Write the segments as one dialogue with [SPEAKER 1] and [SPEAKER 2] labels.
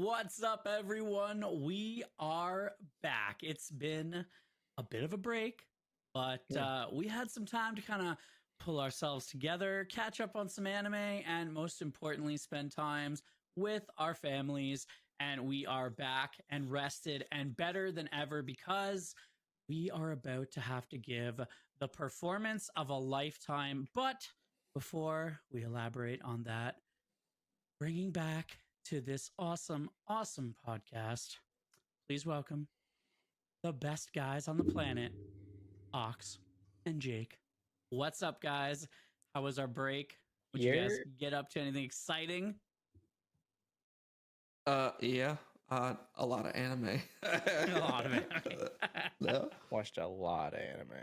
[SPEAKER 1] What's up, everyone? We are back. It's been a bit of a break, but we had some time to kind of pull ourselves together, catch up on some anime, and most importantly, spend times with our families. And we are back and rested and better than ever because we are about to have to give the performance of a lifetime. But before we elaborate on that, bringing back to this awesome podcast, please welcome the best guys on the planet, Ox and Jake. What's up, guys? How was our break? Would you guys get up to anything exciting?
[SPEAKER 2] Yeah. A lot of anime.
[SPEAKER 1] A lot of anime.
[SPEAKER 3] No? Watched a lot of anime.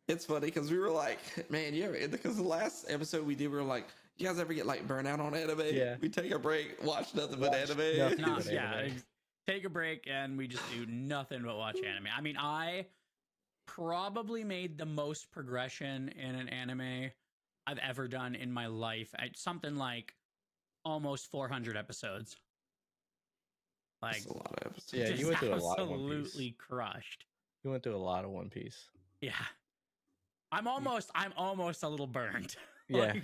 [SPEAKER 2] It's funny because we were like, man, because the last episode we did, we were like, you guys ever get like burnout on anime?
[SPEAKER 3] Yeah.
[SPEAKER 2] We take a break, watch nothing but anime.
[SPEAKER 1] Take a break and we just do nothing but watch anime. I mean, I probably made the most progression in an anime I've ever done in my life. Something like almost 400 episodes. Like,
[SPEAKER 2] that's a lot of episodes.
[SPEAKER 3] Yeah, you went through a lot of One Piece.
[SPEAKER 1] Absolutely crushed.
[SPEAKER 3] You went through a lot of One Piece.
[SPEAKER 1] Yeah. I'm almost a little burned.
[SPEAKER 3] Yeah.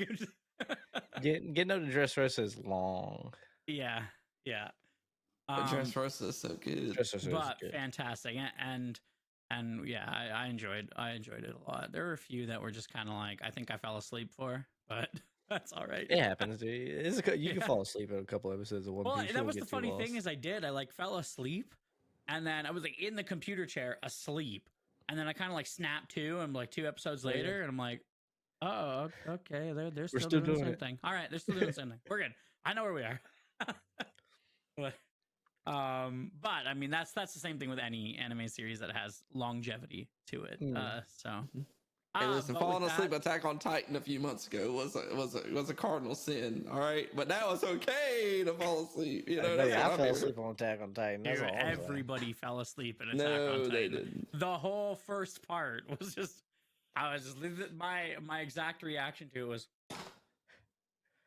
[SPEAKER 3] Getting up to Dressrosa is long.
[SPEAKER 1] Yeah.
[SPEAKER 2] Dressrosa is so good.
[SPEAKER 1] But good. Fantastic. And yeah, I enjoyed it a lot. There were a few that were just kind of like, I think I fell asleep for, but that's all right.
[SPEAKER 3] It happens, dude. You can fall asleep in a couple episodes of One Piece.
[SPEAKER 1] Well, that was the funny thing is I like fell asleep and then I was like in the computer chair asleep. And then I kind of like snapped to, and like 2 episodes later, and I'm like, oh, okay, they're still doing the same thing. All right, they're still doing the same thing. We're good. I know where we are. But I mean, that's the same thing with any anime series that has longevity to it.
[SPEAKER 2] Hey, listen, falling asleep Attack on Titan a few months ago was a cardinal sin. All right, but now it's okay to fall asleep. You know,
[SPEAKER 3] I fell asleep on Attack on Titan.
[SPEAKER 1] Dude, everybody fell asleep in Attack on Titan. They didn't. The whole first part was just, my exact reaction to it was.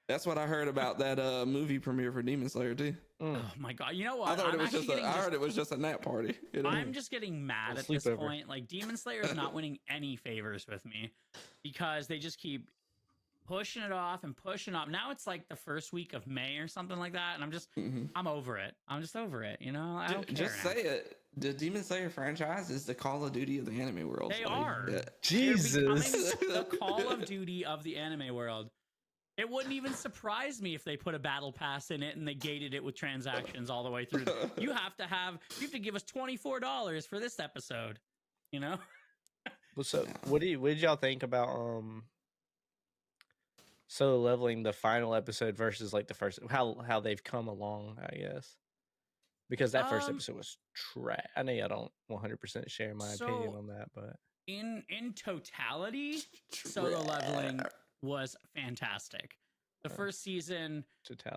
[SPEAKER 2] That's what I heard about that movie premiere for Demon Slayer too.
[SPEAKER 1] Oh my god! You know what?
[SPEAKER 2] I thought I heard it was just a nap party. You know?
[SPEAKER 1] I'm just getting mad at this point. Like Demon Slayer is not winning any favors with me because they just keep pushing it off and pushing up. Now it's like the first week of May or something like that, and I'm just I'm over it. I'm just over it. You know, I don't care.
[SPEAKER 2] Just say it. The Demon Slayer franchise is the Call of Duty of the anime world.
[SPEAKER 1] They are.
[SPEAKER 2] Yeah.
[SPEAKER 3] Jesus.
[SPEAKER 1] The Call of Duty of the anime world. It wouldn't even surprise me if they put a battle pass in it and they gated it with transactions all the way through. You have to give us $24 for this episode, you know?
[SPEAKER 3] Well, so what did y'all think about Solo Leveling, the final episode versus like the first, how they've come along, I guess? Because that first episode was trash. I know y'all don't 100% share my opinion on that, but
[SPEAKER 1] in totality, Solo Leveling was fantastic. The first season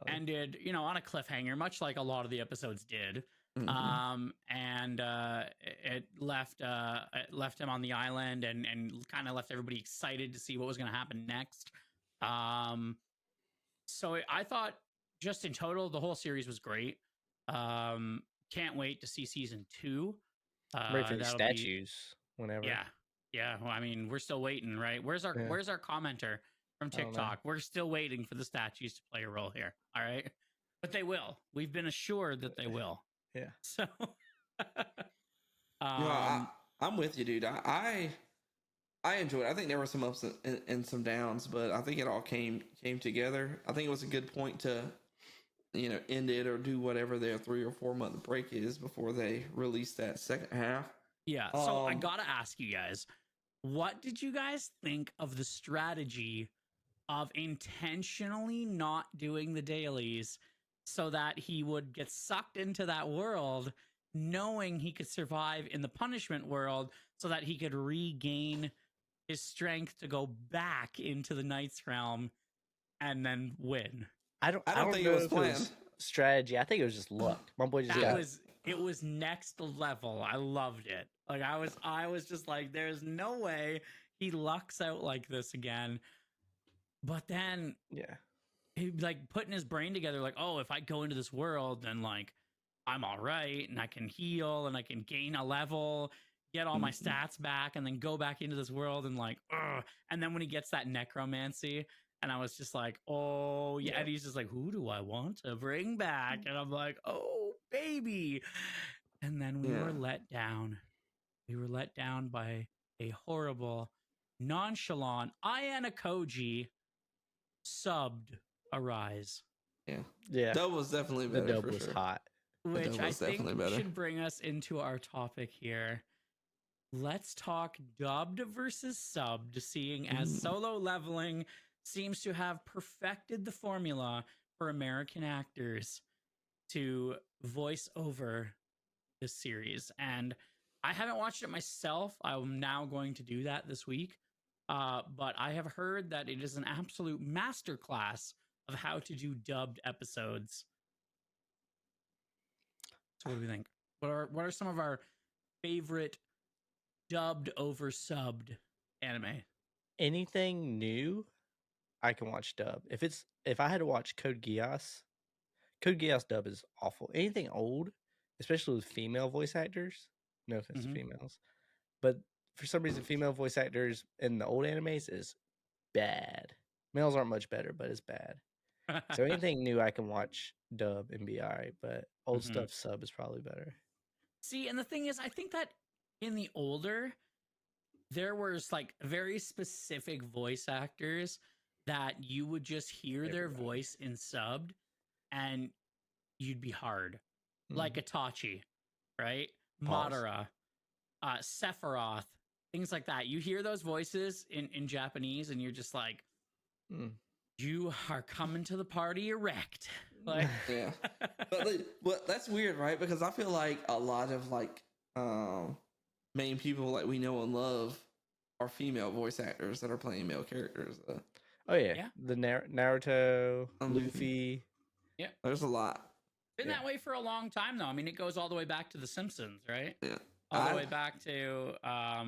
[SPEAKER 1] ended, on a cliffhanger, much like a lot of the episodes did. And it left him on the island and kind of left everybody excited to see what was going to happen next. So I thought just in total, the whole series was great. Can't wait to see season 2.
[SPEAKER 3] Wait for the statues whenever.
[SPEAKER 1] Yeah. Well, I mean, we're still waiting, right? Where's our commenter from TikTok? We're still waiting for the statues to play a role here. All right, but they will. We've been assured that they will.
[SPEAKER 3] Yeah.
[SPEAKER 1] So,
[SPEAKER 2] I'm with you, dude. I enjoyed it. I think there were some ups and some downs, but I think it all came together. I think it was a good point to, end it or do whatever their 3 or 4 month break is before they release that second half.
[SPEAKER 1] Yeah. So I gotta ask you guys, what did you guys think of the strategy of intentionally not doing the dailies so that he would get sucked into that world, knowing he could survive in the punishment world so that he could regain his strength to go back into the Knight's Realm and then win?
[SPEAKER 3] I don't think it was planned. Strategy. I think it was just luck. My boy just
[SPEAKER 1] it was next level. I loved it. Like I was just like, there's no way he lucks out like this again. But then like putting his brain together, like, oh, if I go into this world, then like I'm all right, and I can heal, and I can gain a level, get all my stats back, and then go back into this world, and like, ugh. And then when he gets that necromancy, and I was just like, oh yeah, and he's just like, who do I want to bring back? And I'm like, oh baby. And then we were let down. We were let down by a horrible, nonchalant Ayana Koji subbed Arise.
[SPEAKER 3] Yeah.
[SPEAKER 2] Dub was definitely
[SPEAKER 3] The
[SPEAKER 2] better.
[SPEAKER 3] dub
[SPEAKER 2] For
[SPEAKER 3] was
[SPEAKER 2] sure.
[SPEAKER 3] hot.
[SPEAKER 1] Which I
[SPEAKER 2] was
[SPEAKER 1] think
[SPEAKER 2] definitely better.
[SPEAKER 1] should bring us into our topic here. Let's talk dubbed versus subbed, seeing as solo leveling seems to have perfected the formula for American actors to voice over this series. And I haven't watched it myself. I'm now going to do that this week. But I have heard that it is an absolute masterclass of how to do dubbed episodes. So what do we think? What are some of our favorite dubbed over subbed anime?
[SPEAKER 3] Anything new, I can watch dub. If I had to watch Code Geass dub is awful. Anything old, especially with female voice actors, no offense to females, but for some reason female voice actors in the old animes is bad. Males aren't much better, but it's bad. So anything new I can watch dub and be alright, but old stuff sub is probably better.
[SPEAKER 1] See, and the thing is, I think that in the older, there was like very specific voice actors that you would just hear their voice in subbed and you'd be hard. Like Itachi, right? Madara, Sephiroth, things like that. You hear those voices in Japanese and you're just like, you are coming to the party erect. Like,
[SPEAKER 2] yeah. But that's weird, right? Because I feel like a lot of like main people like we know and love are female voice actors that are playing male characters.
[SPEAKER 3] Oh yeah. The Naruto, Luffy.
[SPEAKER 1] Yeah,
[SPEAKER 2] there's a lot.
[SPEAKER 1] Been that way for a long time though. I mean, it goes all the way back to The Simpsons, right?
[SPEAKER 2] Yeah,
[SPEAKER 1] all the way back to I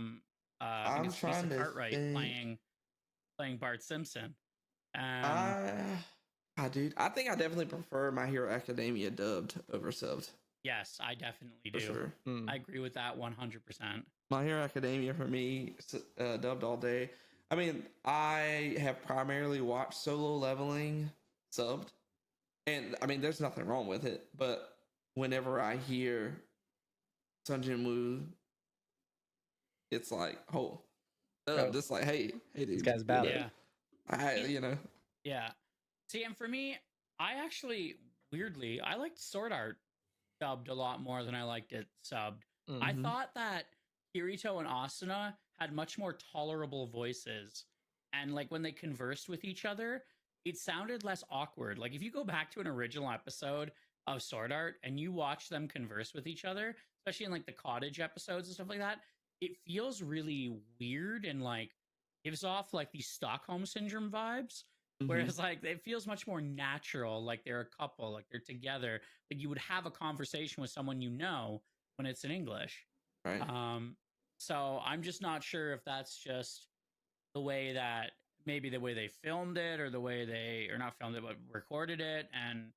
[SPEAKER 1] think it's Lisa Cartwright playing Bart Simpson.
[SPEAKER 2] Dude, I think I definitely prefer My Hero Academia dubbed over subbed.
[SPEAKER 1] Yes, I definitely do.
[SPEAKER 2] For sure.
[SPEAKER 1] I agree with that 100%.
[SPEAKER 2] My Hero Academia for me, dubbed all day. I mean, I have primarily watched Solo Leveling subbed, and I mean, there's nothing wrong with it. But whenever I hear Sun Jin Woo, it's like, just like, hey, dude,
[SPEAKER 3] this guy's bad.
[SPEAKER 2] Yeah,
[SPEAKER 1] Yeah. See, and for me, I actually weirdly I liked Sword Art dubbed a lot more than I liked it subbed. I thought that Kirito and Asuna had much more tolerable voices, and like when they conversed with each other, it sounded less awkward. Like if you go back to an original episode of Sword Art and you watch them converse with each other, especially in like the cottage episodes and stuff like that, it feels really weird and like gives off like these Stockholm syndrome vibes. Whereas like it feels much more natural, like they're a couple, like they're together, like you would have a conversation with someone you know when it's in English.
[SPEAKER 2] Right.
[SPEAKER 1] So I'm just not sure if that's just the way that maybe the way they filmed it or the way they or not filmed it but recorded it, and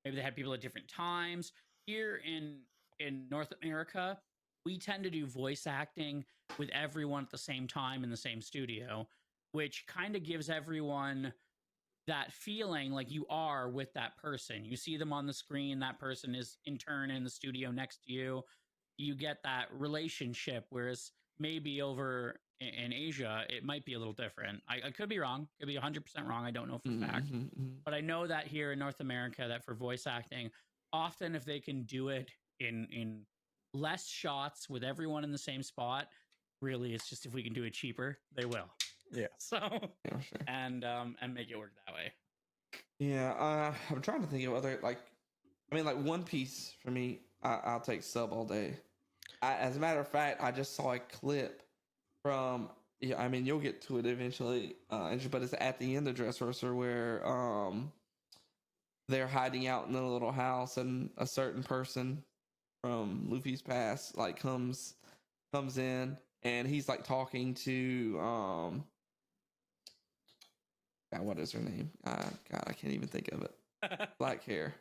[SPEAKER 1] maybe they had people at different times. Here in North America, we tend to do voice acting with everyone at the same time in the same studio, which kind of gives everyone that feeling like you are with that person. You see them on the screen, that person is in turn in the studio next to you. You get that relationship, whereas maybe over in Asia, it might be a little different. I could be wrong. Could be 100% wrong. I don't know for a fact. But I know that here in North America, that for voice acting, often if they can do it in less shots with everyone in the same spot, really it's just if we can do it cheaper, they will.
[SPEAKER 3] Yeah.
[SPEAKER 1] So
[SPEAKER 2] yeah, sure.
[SPEAKER 1] and make it work that way.
[SPEAKER 2] Yeah, I'm trying to think of other like One Piece for me. I'll take sub all day. As a matter of fact, I just saw a clip from. Yeah, I mean you'll get to it eventually, but it's at the end of Dressrosa where they're hiding out in a little house and a certain person from Luffy's past like comes in and he's like talking to God, what is her name? God, I can't even think of it. Black hair,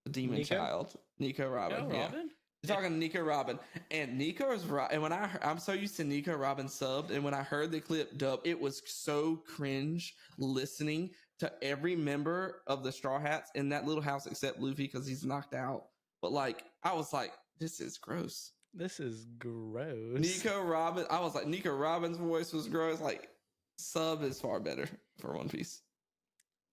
[SPEAKER 2] the demon
[SPEAKER 3] Nico?
[SPEAKER 2] child, Nico Robin.
[SPEAKER 1] No,
[SPEAKER 2] Yeah.
[SPEAKER 1] Robin?
[SPEAKER 2] You're talking to Nico Robin, and Nico is right. And when I'm so used to Nico Robin subbed, and when I heard the clip dub, it was so cringe listening to every member of the Straw Hats in that little house except Luffy because he's knocked out. But like, I was like, this is gross.
[SPEAKER 3] This is gross.
[SPEAKER 2] Nico Robin, I was like, Nico Robin's voice was gross. Like, sub is far better for One Piece.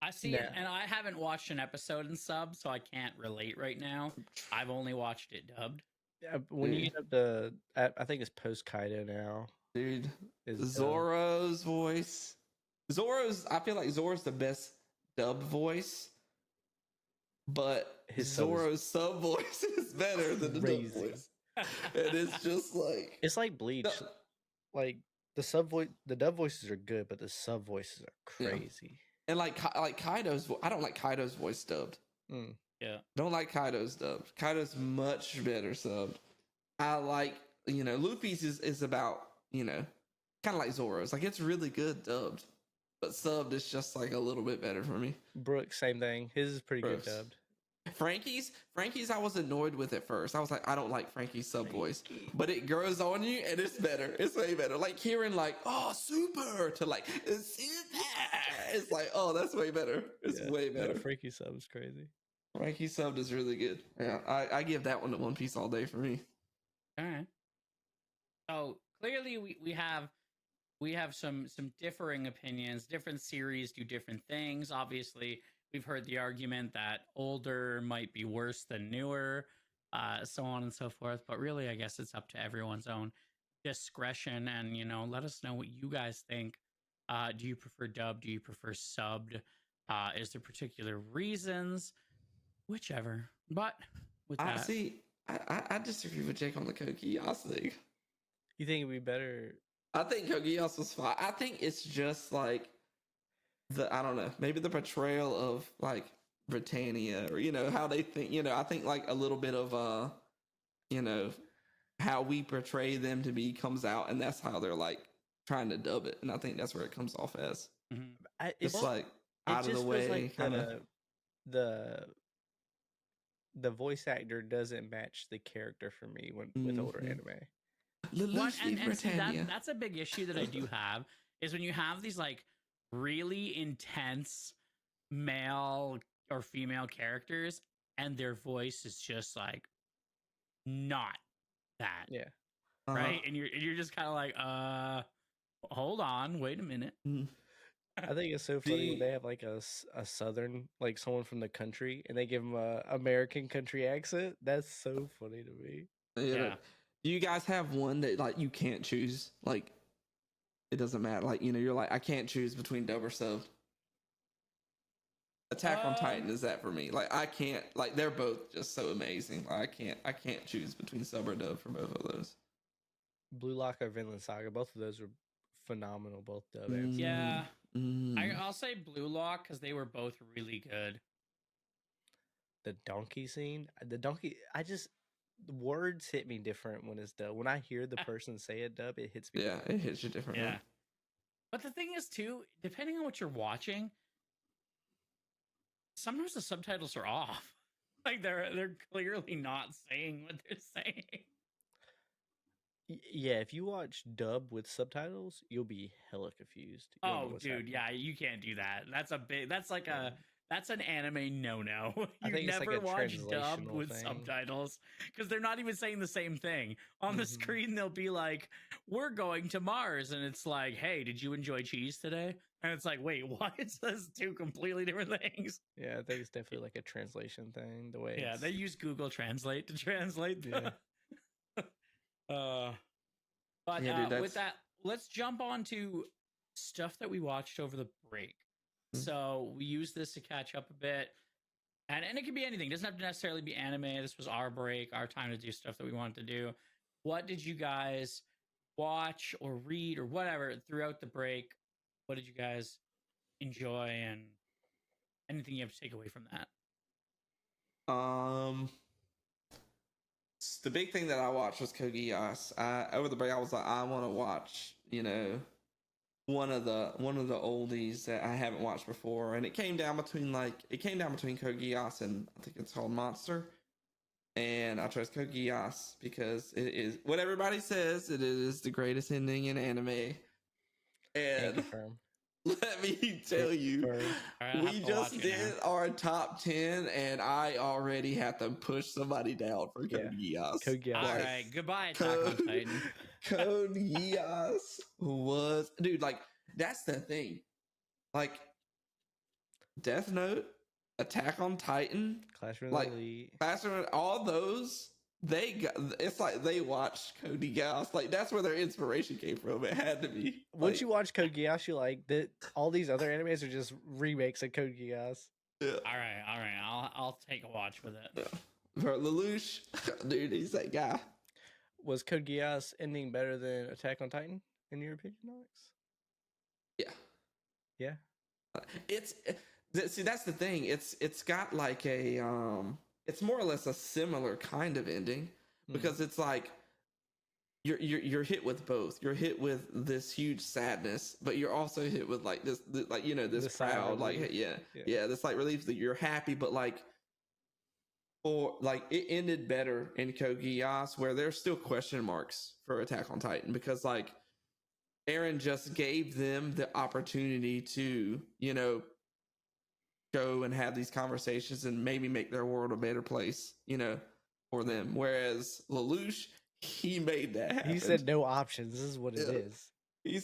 [SPEAKER 1] I see it, and I haven't watched an episode in sub, so I can't relate right now. I've only watched it dubbed.
[SPEAKER 3] Yeah, when you get up to, I think it's post Kaido now.
[SPEAKER 2] Dude,
[SPEAKER 3] Is
[SPEAKER 2] Zoro's voice. I feel like Zoro's the best dub voice, but Zoro's sub voice is better than the dub voice. And it's just like,
[SPEAKER 3] it's like Bleach. Like the dub voices are good, but the sub voices are crazy.
[SPEAKER 2] Yeah. And like Kaido's, I don't like Kaido's voice dubbed.
[SPEAKER 1] Yeah,
[SPEAKER 2] don't like Kaido's dubbed. Kaido's much better subbed. I like, Luffy's is about, kind of like Zoro's. Like, it's really good dubbed, but subbed is just like a little bit better for me.
[SPEAKER 3] Brooks, same thing. His is pretty good dubbed.
[SPEAKER 2] Frankie's I was annoyed with at first. I was like, I don't like Frankie's sub voice, but it grows on you and it's better. It's way better. Like hearing like, oh, super to like, super. It's like, oh, that's way better. It's way better.
[SPEAKER 3] Frankie sub is crazy.
[SPEAKER 2] Frankie subbed is really good. Yeah, I give that one to One Piece all day for me.
[SPEAKER 1] All right. So clearly we have some differing opinions. Different series do different things. Obviously, we've heard the argument that older might be worse than newer, so on and so forth. But really, I guess it's up to everyone's own discretion. And let us know what you guys think. Do you prefer dubbed? Do you prefer subbed? Is there particular reasons? Whichever. But with that,
[SPEAKER 2] I disagree with Jake on the Code Geass thing.
[SPEAKER 3] You think it'd be better?
[SPEAKER 2] I think Code Geass was fine. I think it's just like I don't know, maybe the portrayal of like Britannia or how they think. I think like a little bit of how we portray them to be comes out, and that's how they're like trying to dub it, and I think that's where it comes off as. It's like out of the way,
[SPEAKER 3] like
[SPEAKER 2] kind of.
[SPEAKER 3] The voice actor doesn't match the character for me with older anime.
[SPEAKER 1] And see, that's a big issue that I do have is when you have these like really intense male or female characters and their voice is just like not that.
[SPEAKER 3] Yeah.
[SPEAKER 1] Right. And you're just kind of like, hold on, wait a minute.
[SPEAKER 3] I think it's so funny when they have like a southern, like someone from the country, and they give them a American country accent. That's so funny to me.
[SPEAKER 2] Yeah. Do you guys have one that like you can't choose? Like it doesn't matter. Like you're like, I can't choose between dub or sub. Attack on Titan is that for me. Like I can't. Like they're both just so amazing. Like, I can't choose between sub or dub for both of those.
[SPEAKER 3] Blue Lock or Vinland Saga, both of those are phenomenal. Both dub and sub.
[SPEAKER 1] Yeah. I'll say Blue Lock because they were both really good.
[SPEAKER 3] The donkey scene, the words hit me different when it's dub. When I hear the person say it dub, it hits me.
[SPEAKER 2] Yeah, it hits you differently.
[SPEAKER 1] Yeah. But the thing is, too, depending on what you're watching, sometimes the subtitles are off. Like they're clearly not saying what they're saying.
[SPEAKER 3] Yeah, if you watch dub with subtitles, you'll be hella confused.
[SPEAKER 1] Oh, dude, yeah, you can't do that. That's an anime no-no. You never watch dub with subtitles because they're not even saying the same thing. On the screen, they'll be like, we're going to Mars. And it's like, hey, did you enjoy cheese today? And it's like, wait, what? That's two completely different things.
[SPEAKER 3] Yeah, I think it's definitely like a translation thing. The way
[SPEAKER 1] they use Google Translate to translate. With that, let's jump on to stuff that we watched over the break. So we use this to catch up a bit, and it can be anything. It doesn't have to necessarily be anime. This was our break, our time to do stuff that we wanted to do. What did you guys watch or read or whatever throughout the break? What did you guys enjoy, and anything you have to take away from that?
[SPEAKER 2] The big thing that I watched was Code Geass. Over the break, I was like, I want to watch, one of the oldies that I haven't watched before, and it came down between Code Geass and I think it's called Monster. And I chose Code Geass because it is what everybody says. It is the greatest ending in anime. And
[SPEAKER 3] confirm.
[SPEAKER 2] let me tell you,
[SPEAKER 1] Right,
[SPEAKER 2] we just did our top 10, and I already had to push somebody down for Code Geass.
[SPEAKER 3] Code Geass.
[SPEAKER 1] All right, goodbye, Attack on Titan.
[SPEAKER 2] Code Geass was, dude, like, that's the thing. Like, Death Note, Attack on Titan,
[SPEAKER 3] Clash of
[SPEAKER 2] like,
[SPEAKER 3] Elite.
[SPEAKER 2] all those, it's like they watched Code Geass. Like, that's where their inspiration came from. It had to be.
[SPEAKER 3] Once you watch Code Geass, you like that all these other animes are just remakes of Code Geass.
[SPEAKER 2] Yeah.
[SPEAKER 1] All right. I'll take a watch with it.
[SPEAKER 2] Yeah. For Lelouch, dude, he's that guy.
[SPEAKER 3] Was Code Geass ending better than Attack on Titan, in your opinion, Alex?
[SPEAKER 2] Yeah.
[SPEAKER 3] Yeah.
[SPEAKER 2] See, that's the thing. It's got like a it's more or less a similar kind of ending because it's like you're hit with both. You're hit with this huge sadness, but you're also hit with like this like, you know, this proud, like, this like relief that you're happy, but like, or like it ended better in Code Geass where there's still question marks for Attack on Titan because like Aaron just gave them the opportunity to, you know, go and have these conversations and maybe make their world a better place, you know, for them. Whereas Lelouch, he made that happen.
[SPEAKER 3] He said no options. This is what it is.
[SPEAKER 2] He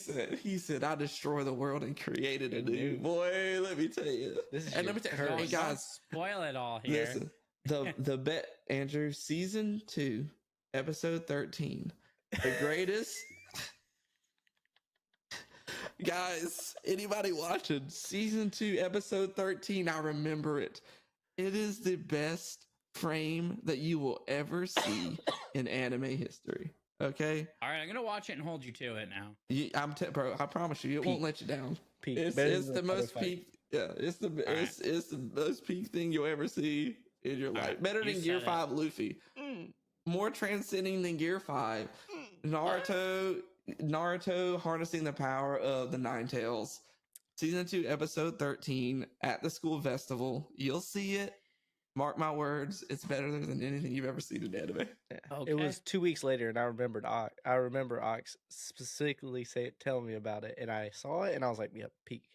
[SPEAKER 2] said, I destroy the world and created a new. Boy, let me tell you.
[SPEAKER 3] This is
[SPEAKER 2] and let me tell you,
[SPEAKER 1] Don't
[SPEAKER 2] guys,
[SPEAKER 1] spoil it all here.
[SPEAKER 2] listen, the bet, Andrew, season 2, episode 13, the greatest. Guys, anybody watching season 2, episode 13, I remember it. It is the best frame that you will ever see in anime history. Okay.
[SPEAKER 1] All right, I'm gonna watch it and hold you to it now.
[SPEAKER 2] Bro, I promise you, it won't let you down.
[SPEAKER 3] Peak.
[SPEAKER 2] It's the most peak. Yeah, it's the most peak thing you'll ever see in your life. Better than Gear 5 Luffy. More transcending than Gear 5. Naruto harnessing the power of the Nine Tails. Season 2, episode 13 at the school festival. You'll see it. Mark my words. It's better than anything you've ever seen in anime.
[SPEAKER 3] Yeah.
[SPEAKER 1] Okay.
[SPEAKER 3] It was 2 weeks later, and I remember Ox specifically telling me about it, and I saw it, and I was like, "Yep, peak."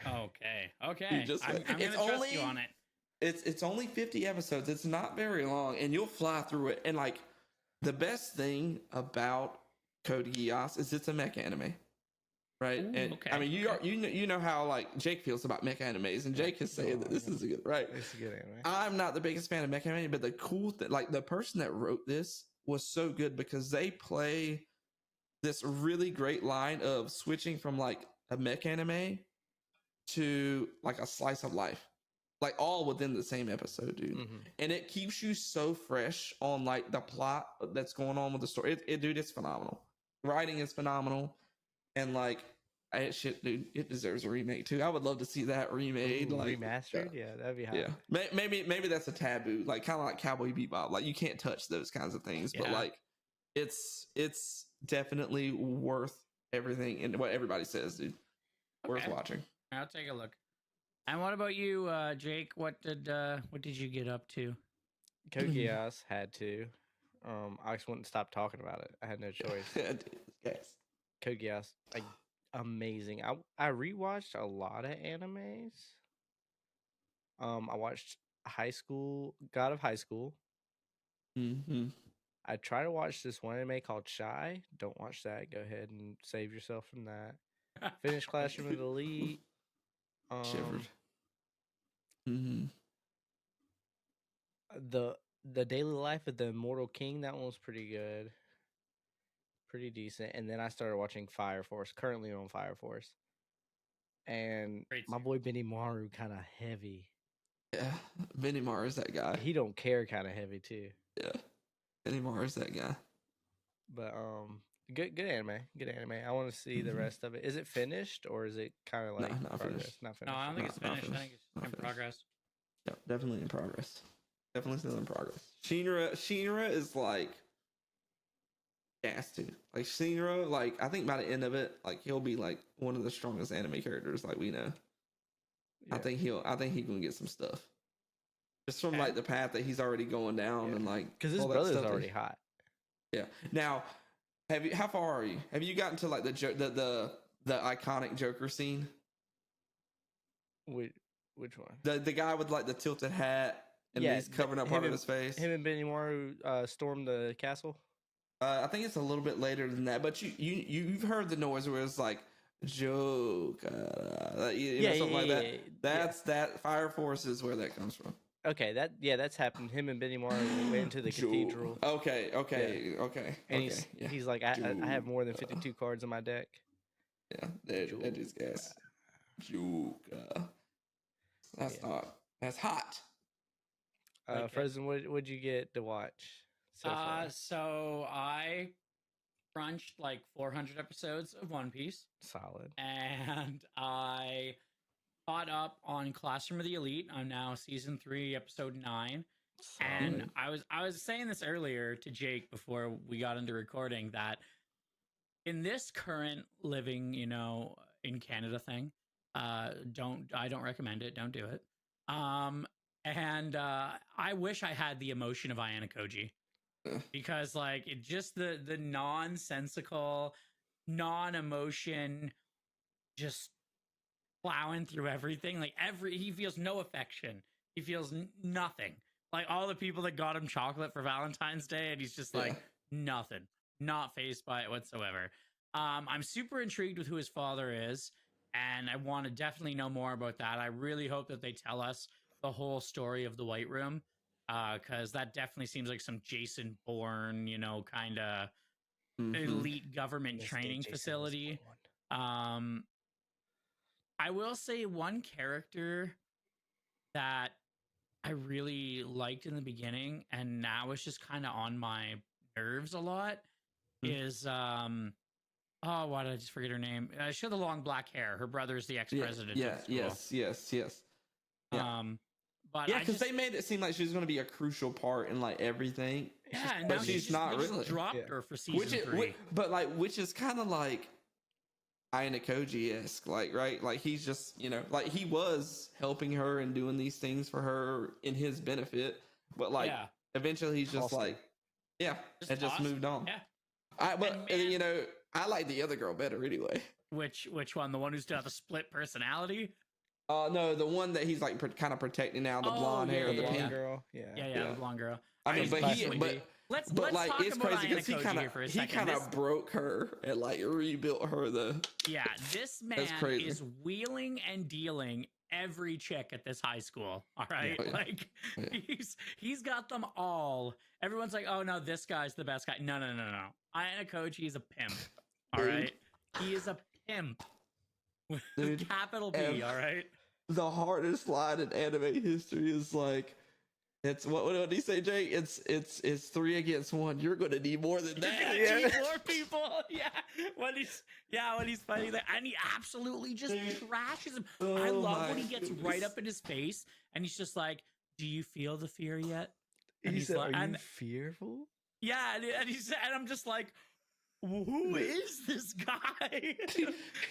[SPEAKER 1] Okay.
[SPEAKER 2] I'm
[SPEAKER 1] gonna trust you on it.
[SPEAKER 2] It's only 50 episodes. It's not very long, and you'll fly through it. And like, the best thing about Code Geass is it's a mech anime, right?
[SPEAKER 1] Ooh,
[SPEAKER 2] and
[SPEAKER 1] okay.
[SPEAKER 2] I mean, you know how like Jake feels about mech animes, and Jake is saying that this is a good, right?
[SPEAKER 3] It's a good anime.
[SPEAKER 2] I'm not the biggest fan of mech anime, but the cool thing, like the person that wrote this was so good because they play this really great line of switching from like a mech anime to like a slice of life, like all within the same episode, dude. And it keeps you so fresh on like the plot that's going on with the story. Dude, it's phenomenal. Writing is phenomenal, and like, dude, it deserves a remake too. I would love to see that remade, like
[SPEAKER 3] remastered. Yeah, that'd be hot.
[SPEAKER 2] Yeah, maybe that's a taboo, like kind of like Cowboy Bebop. Like you can't touch those kinds of things, but like, it's definitely worth everything and what everybody says, dude. Worth watching.
[SPEAKER 1] I'll take a look. And what about you, Jake? What did you get up to?
[SPEAKER 3] Code Geass had to. I just wouldn't stop talking about it. I had no choice.
[SPEAKER 2] Yes.
[SPEAKER 3] Code Geass, like, amazing. I rewatched a lot of animes. I watched God of High School. I try to watch this one anime called Shy. Don't watch that. Go ahead and save yourself from that. Finish Clash of Elite.
[SPEAKER 2] Shivered.
[SPEAKER 3] The Daily Life of the Immortal King, that one was pretty good. Pretty decent. And then I started watching Fire Force, currently on Fire Force. And my boy Benny Maru kind of heavy.
[SPEAKER 2] Yeah, Benny Maru is that guy.
[SPEAKER 3] He don't care kind of heavy too.
[SPEAKER 2] Yeah. Benny Maru is that guy.
[SPEAKER 3] But good anime. Good anime. I want to see the rest of it. Is it finished or is it kind of like
[SPEAKER 2] not finished?
[SPEAKER 3] Not finished.
[SPEAKER 1] No, I don't think it's finished. I think it's in progress.
[SPEAKER 2] Yeah, definitely in progress. Definitely still in progress. Shinra is like Gas too. Like Shinro, like I think by the end of it, like he'll be like one of the strongest anime characters, like we know.
[SPEAKER 3] Yeah.
[SPEAKER 2] I think he's gonna get some stuff. Just from like the path that he's already going down and like
[SPEAKER 3] because his
[SPEAKER 2] all that
[SPEAKER 3] brother's
[SPEAKER 2] stuff
[SPEAKER 3] already hot.
[SPEAKER 2] Yeah. Now, how far are you? Have you gotten to like the iconic Joker scene?
[SPEAKER 3] Which one?
[SPEAKER 2] The guy with like the tilted hat and he's covering up part of his face.
[SPEAKER 3] Him and Benimaru stormed the castle.
[SPEAKER 2] I think it's a little bit later than that, but you've heard the noise where it's like joke, something like that. That's that Fire Force is where that comes from.
[SPEAKER 3] Okay, that's happened. Him and Benimaru went into the cathedral.
[SPEAKER 2] Okay.
[SPEAKER 3] And he's like, I have more than 52 cards in my deck.
[SPEAKER 2] Yeah, that is gas. Joke. That's hot.
[SPEAKER 3] Frozen, what'd you get to watch?
[SPEAKER 1] So I crunched like 400 episodes of One Piece.
[SPEAKER 3] Solid.
[SPEAKER 1] And I caught up on Classroom of the Elite. I'm now season 3, episode 9.
[SPEAKER 3] Solid.
[SPEAKER 1] And I was saying this earlier to Jake before we got into recording that in this current living, in Canada thing, I don't recommend it. Don't do it. And I wish I had the emotion of Ayana Koji. Because like it just the nonsensical non-emotion just plowing through everything, like he feels no affection, he feels nothing, like all the people that got him chocolate for Valentine's Day and he's just like nothing, not fazed by it whatsoever. I'm super intrigued with who his father is and I want to definitely know more about that. I really hope that they tell us the whole story of the White Room. Because that definitely seems like some Jason Bourne, kind of elite government training facility. I will say one character that I really liked in the beginning and now it's just kind of on my nerves a lot is why did I just forget her name? She had the long black hair. Her brother's the ex-president.
[SPEAKER 2] Yes. Yeah.
[SPEAKER 1] But
[SPEAKER 2] because they made it seem like she was going to be a crucial part in like everything.
[SPEAKER 1] Yeah,
[SPEAKER 2] but she's not really.
[SPEAKER 1] Dropped her for season 3.
[SPEAKER 2] Which is kind of like Ayana Koji-esque, like right, like he's just like he was helping her and doing these things for her in his benefit, but like eventually he's just like just moved on.
[SPEAKER 1] Yeah,
[SPEAKER 2] I like the other girl better anyway.
[SPEAKER 1] Which one? The one who's got the split personality?
[SPEAKER 2] No, the one that he's like kind of protecting now, the blonde hair, the pink
[SPEAKER 3] girl.
[SPEAKER 1] Yeah, the blonde girl.
[SPEAKER 2] I mean,
[SPEAKER 1] let's
[SPEAKER 2] like
[SPEAKER 1] talk
[SPEAKER 2] it's
[SPEAKER 1] about
[SPEAKER 2] crazy because he kind of broke her and like rebuilt her.
[SPEAKER 1] This man is wheeling and dealing every chick at this high school. All right, he's got them all. Everyone's like, oh no, this guy's the best guy. No. Ayana Koji is a pimp. All right, he is a pimp. Dude, capital P, all right?
[SPEAKER 2] The hardest line in anime history is like, it's what did he say, Jake? It's 3 against 1. You're gonna need more than that.
[SPEAKER 1] You're gonna need more people. When he's fighting that, and he absolutely just trashes him. I love when he gets right up in his face and he's just like, "Do you feel the fear yet?" And
[SPEAKER 3] he said,
[SPEAKER 1] like,
[SPEAKER 3] "Are you fearful?"
[SPEAKER 1] Yeah, and I'm just like, who is this guy?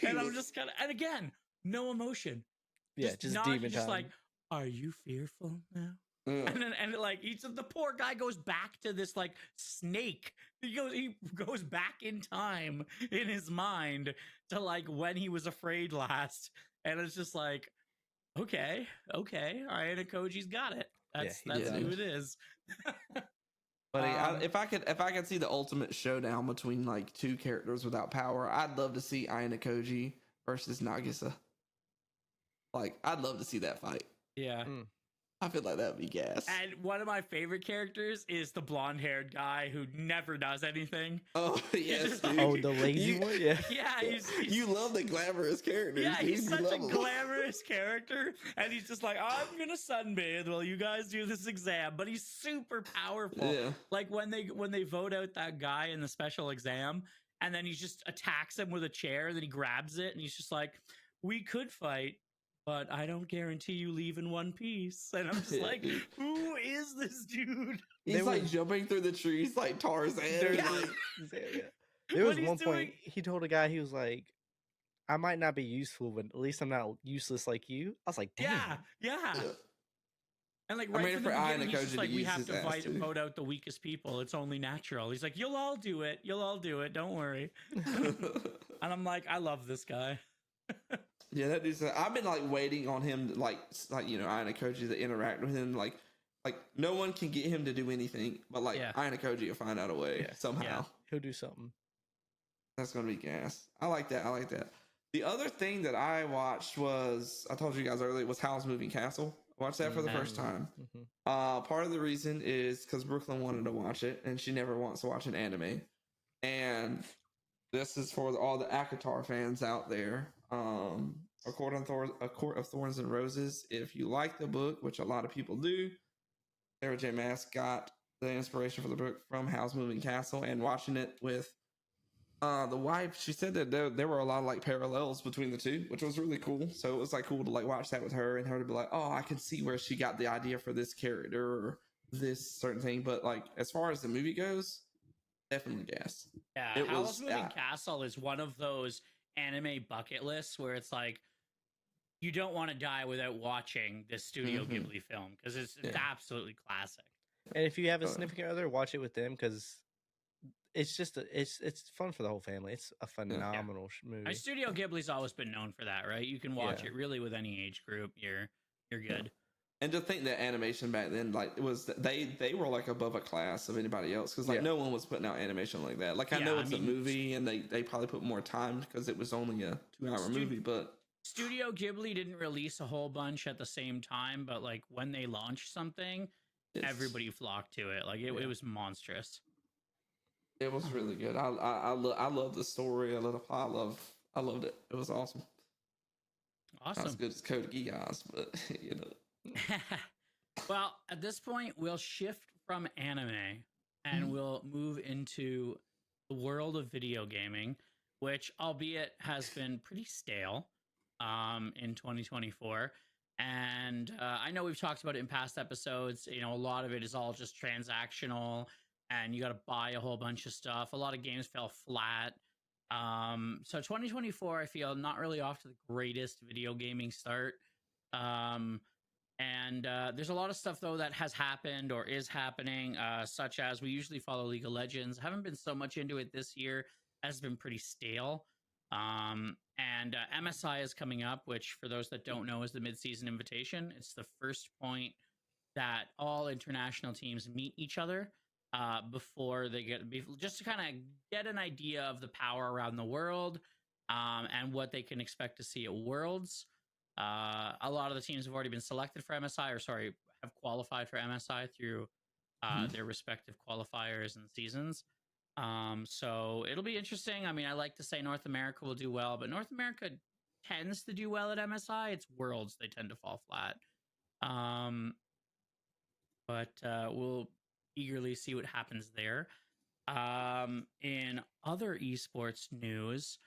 [SPEAKER 1] And I'm just kind of, and again, no emotion.
[SPEAKER 3] Yeah, just demon
[SPEAKER 1] just
[SPEAKER 3] time.
[SPEAKER 1] like, are you fearful now? And like the poor guy goes back to this like snake. He goes back in time in his mind to like when he was afraid last, and it's just like, okay, Ayana Koji's got it. That's who it is.
[SPEAKER 2] But if I could see the ultimate showdown between like two characters without power, I'd love to see Ayana Koji versus Nagisa. Like, I'd love to see that fight.
[SPEAKER 1] Yeah.
[SPEAKER 2] I feel like that would be gas.
[SPEAKER 1] And one of my favorite characters is the blonde-haired guy who never does anything.
[SPEAKER 2] Oh, yes, dude.
[SPEAKER 3] Oh, the lazy one? Yeah.
[SPEAKER 1] Yeah, he's
[SPEAKER 2] you love the glamorous characters.
[SPEAKER 1] Yeah,
[SPEAKER 2] dude.
[SPEAKER 1] he's such a glamorous character. And he's just like, I'm going to sunbathe while you guys do this exam. But he's super powerful.
[SPEAKER 2] Yeah.
[SPEAKER 1] Like, when they vote out that guy in the special exam, and then he just attacks him with a chair, and then he grabs it, and he's just like, we could fight, but I don't guarantee you leave in one piece. And I'm just
[SPEAKER 2] Yeah,
[SPEAKER 1] like,
[SPEAKER 2] dude.
[SPEAKER 1] who is this dude?
[SPEAKER 2] He's
[SPEAKER 3] There
[SPEAKER 2] like
[SPEAKER 3] was-
[SPEAKER 2] jumping through the trees like Tarzan.
[SPEAKER 3] There's
[SPEAKER 1] Yeah.
[SPEAKER 3] like- There
[SPEAKER 1] What
[SPEAKER 3] was
[SPEAKER 1] he's
[SPEAKER 3] one
[SPEAKER 1] doing-
[SPEAKER 3] point he told a guy, he was like, I might not be useful, but at least I'm not useless like you. I was like, damn.
[SPEAKER 1] Yeah, yeah.
[SPEAKER 2] Yeah.
[SPEAKER 1] And like
[SPEAKER 2] I
[SPEAKER 1] right
[SPEAKER 2] mean,
[SPEAKER 1] from the
[SPEAKER 2] for Ian
[SPEAKER 1] beginning, he's just
[SPEAKER 2] Koji to
[SPEAKER 1] like, we
[SPEAKER 2] use
[SPEAKER 1] have
[SPEAKER 2] his
[SPEAKER 1] to
[SPEAKER 2] ass, too.
[SPEAKER 1] vote out the weakest people. It's only natural. He's like, you'll all do it. You'll all do it. Don't worry. And I'm like, I love this guy.
[SPEAKER 2] Yeah, that dude's. I've been like waiting on him, to, like Ian Koji to interact with him. Like no one can get him to do anything, but like
[SPEAKER 1] Yeah.
[SPEAKER 2] Ian Koji will find out a way
[SPEAKER 3] Yeah.
[SPEAKER 2] somehow.
[SPEAKER 1] Yeah.
[SPEAKER 3] He'll do something.
[SPEAKER 2] That's gonna be gas. I like that. I like that. The other thing that I watched was, I told you guys earlier, was Howl's Moving Castle. I watched that for the first time.
[SPEAKER 3] Mhm.
[SPEAKER 2] Part of the reason is because Brooklyn wanted to watch it, and she never wants to watch an anime. And this is for all the ACOTAR fans out there. A Court of Thorns and Roses. If you like the book, which a lot of people do, Sarah J. Maas got the inspiration for the book from Howl's Moving Castle, and watching it with the wife, she said that there were a lot of like parallels between the two, which was really cool. So it was like cool to like watch that with her, and her to be like, oh, I can see where she got the idea for this character or this certain thing. But like as far as the movie goes, definitely gas.
[SPEAKER 1] Yeah,
[SPEAKER 2] It
[SPEAKER 1] Howl's
[SPEAKER 2] was-
[SPEAKER 1] Moving
[SPEAKER 2] yeah.
[SPEAKER 1] Castle is one of those anime bucket lists where it's like, you don't want to die without watching this Studio
[SPEAKER 2] Mhm.
[SPEAKER 1] Ghibli film because it's
[SPEAKER 2] Yeah.
[SPEAKER 1] absolutely classic.
[SPEAKER 3] And if you have a
[SPEAKER 2] Uh,
[SPEAKER 3] significant other, watch it with them because it's just it's fun for the whole family. It's a phenomenal movie.
[SPEAKER 1] Studio Ghibli's always been known for that, right? You can watch
[SPEAKER 3] Yeah.
[SPEAKER 1] it really with any age group. You're good.
[SPEAKER 2] And to think that animation back then, like it was, they were like above a class of anybody else because like
[SPEAKER 3] Yeah.
[SPEAKER 2] no one was putting out animation like that. Like I
[SPEAKER 1] Yeah,
[SPEAKER 2] know
[SPEAKER 1] I
[SPEAKER 2] it's
[SPEAKER 1] mean-
[SPEAKER 2] a movie, and they probably put more time because it was only a 2-hour
[SPEAKER 1] Stu-
[SPEAKER 2] movie, but
[SPEAKER 1] Studio Ghibli didn't release a whole bunch at the same time, but like when they launched something,
[SPEAKER 2] it's-
[SPEAKER 1] everybody flocked to it. Like it
[SPEAKER 3] Yeah.
[SPEAKER 1] was monstrous.
[SPEAKER 2] it was really good. I love the story. I love the plot. I loved it. It was awesome. Not as
[SPEAKER 1] Awesome.
[SPEAKER 2] good as Code Geass, but you know.
[SPEAKER 1] Well, at this point, we'll shift from anime and
[SPEAKER 2] Mhm.
[SPEAKER 1] we'll move into the world of video gaming, which, albeit, has been pretty stale in 2024. And I know we've talked about it in past episodes. You know, a lot of it is all just transactional, and you got to buy a whole bunch of stuff. A lot of games fell flat. So 2024, I feel not really off to the greatest video gaming start. And there's a lot of stuff though that has happened or is happening, such as we usually follow League of Legends. Haven't been so much into it this year. Has been pretty stale. And MSI is coming up, which for those that don't know is the mid-season invitation. It's the first point that all international teams meet each other before they just to kind of get an idea of the power around the world and what they can expect to see at Worlds. A lot of the teams have already been selected for MSI, or sorry, have qualified for MSI through their respective qualifiers and seasons. So it'll be interesting. I mean, I like to say North America will do well, but North America tends to do well at MSI. It's Worlds they tend to fall flat. But we'll eagerly see what happens there. In other esports news,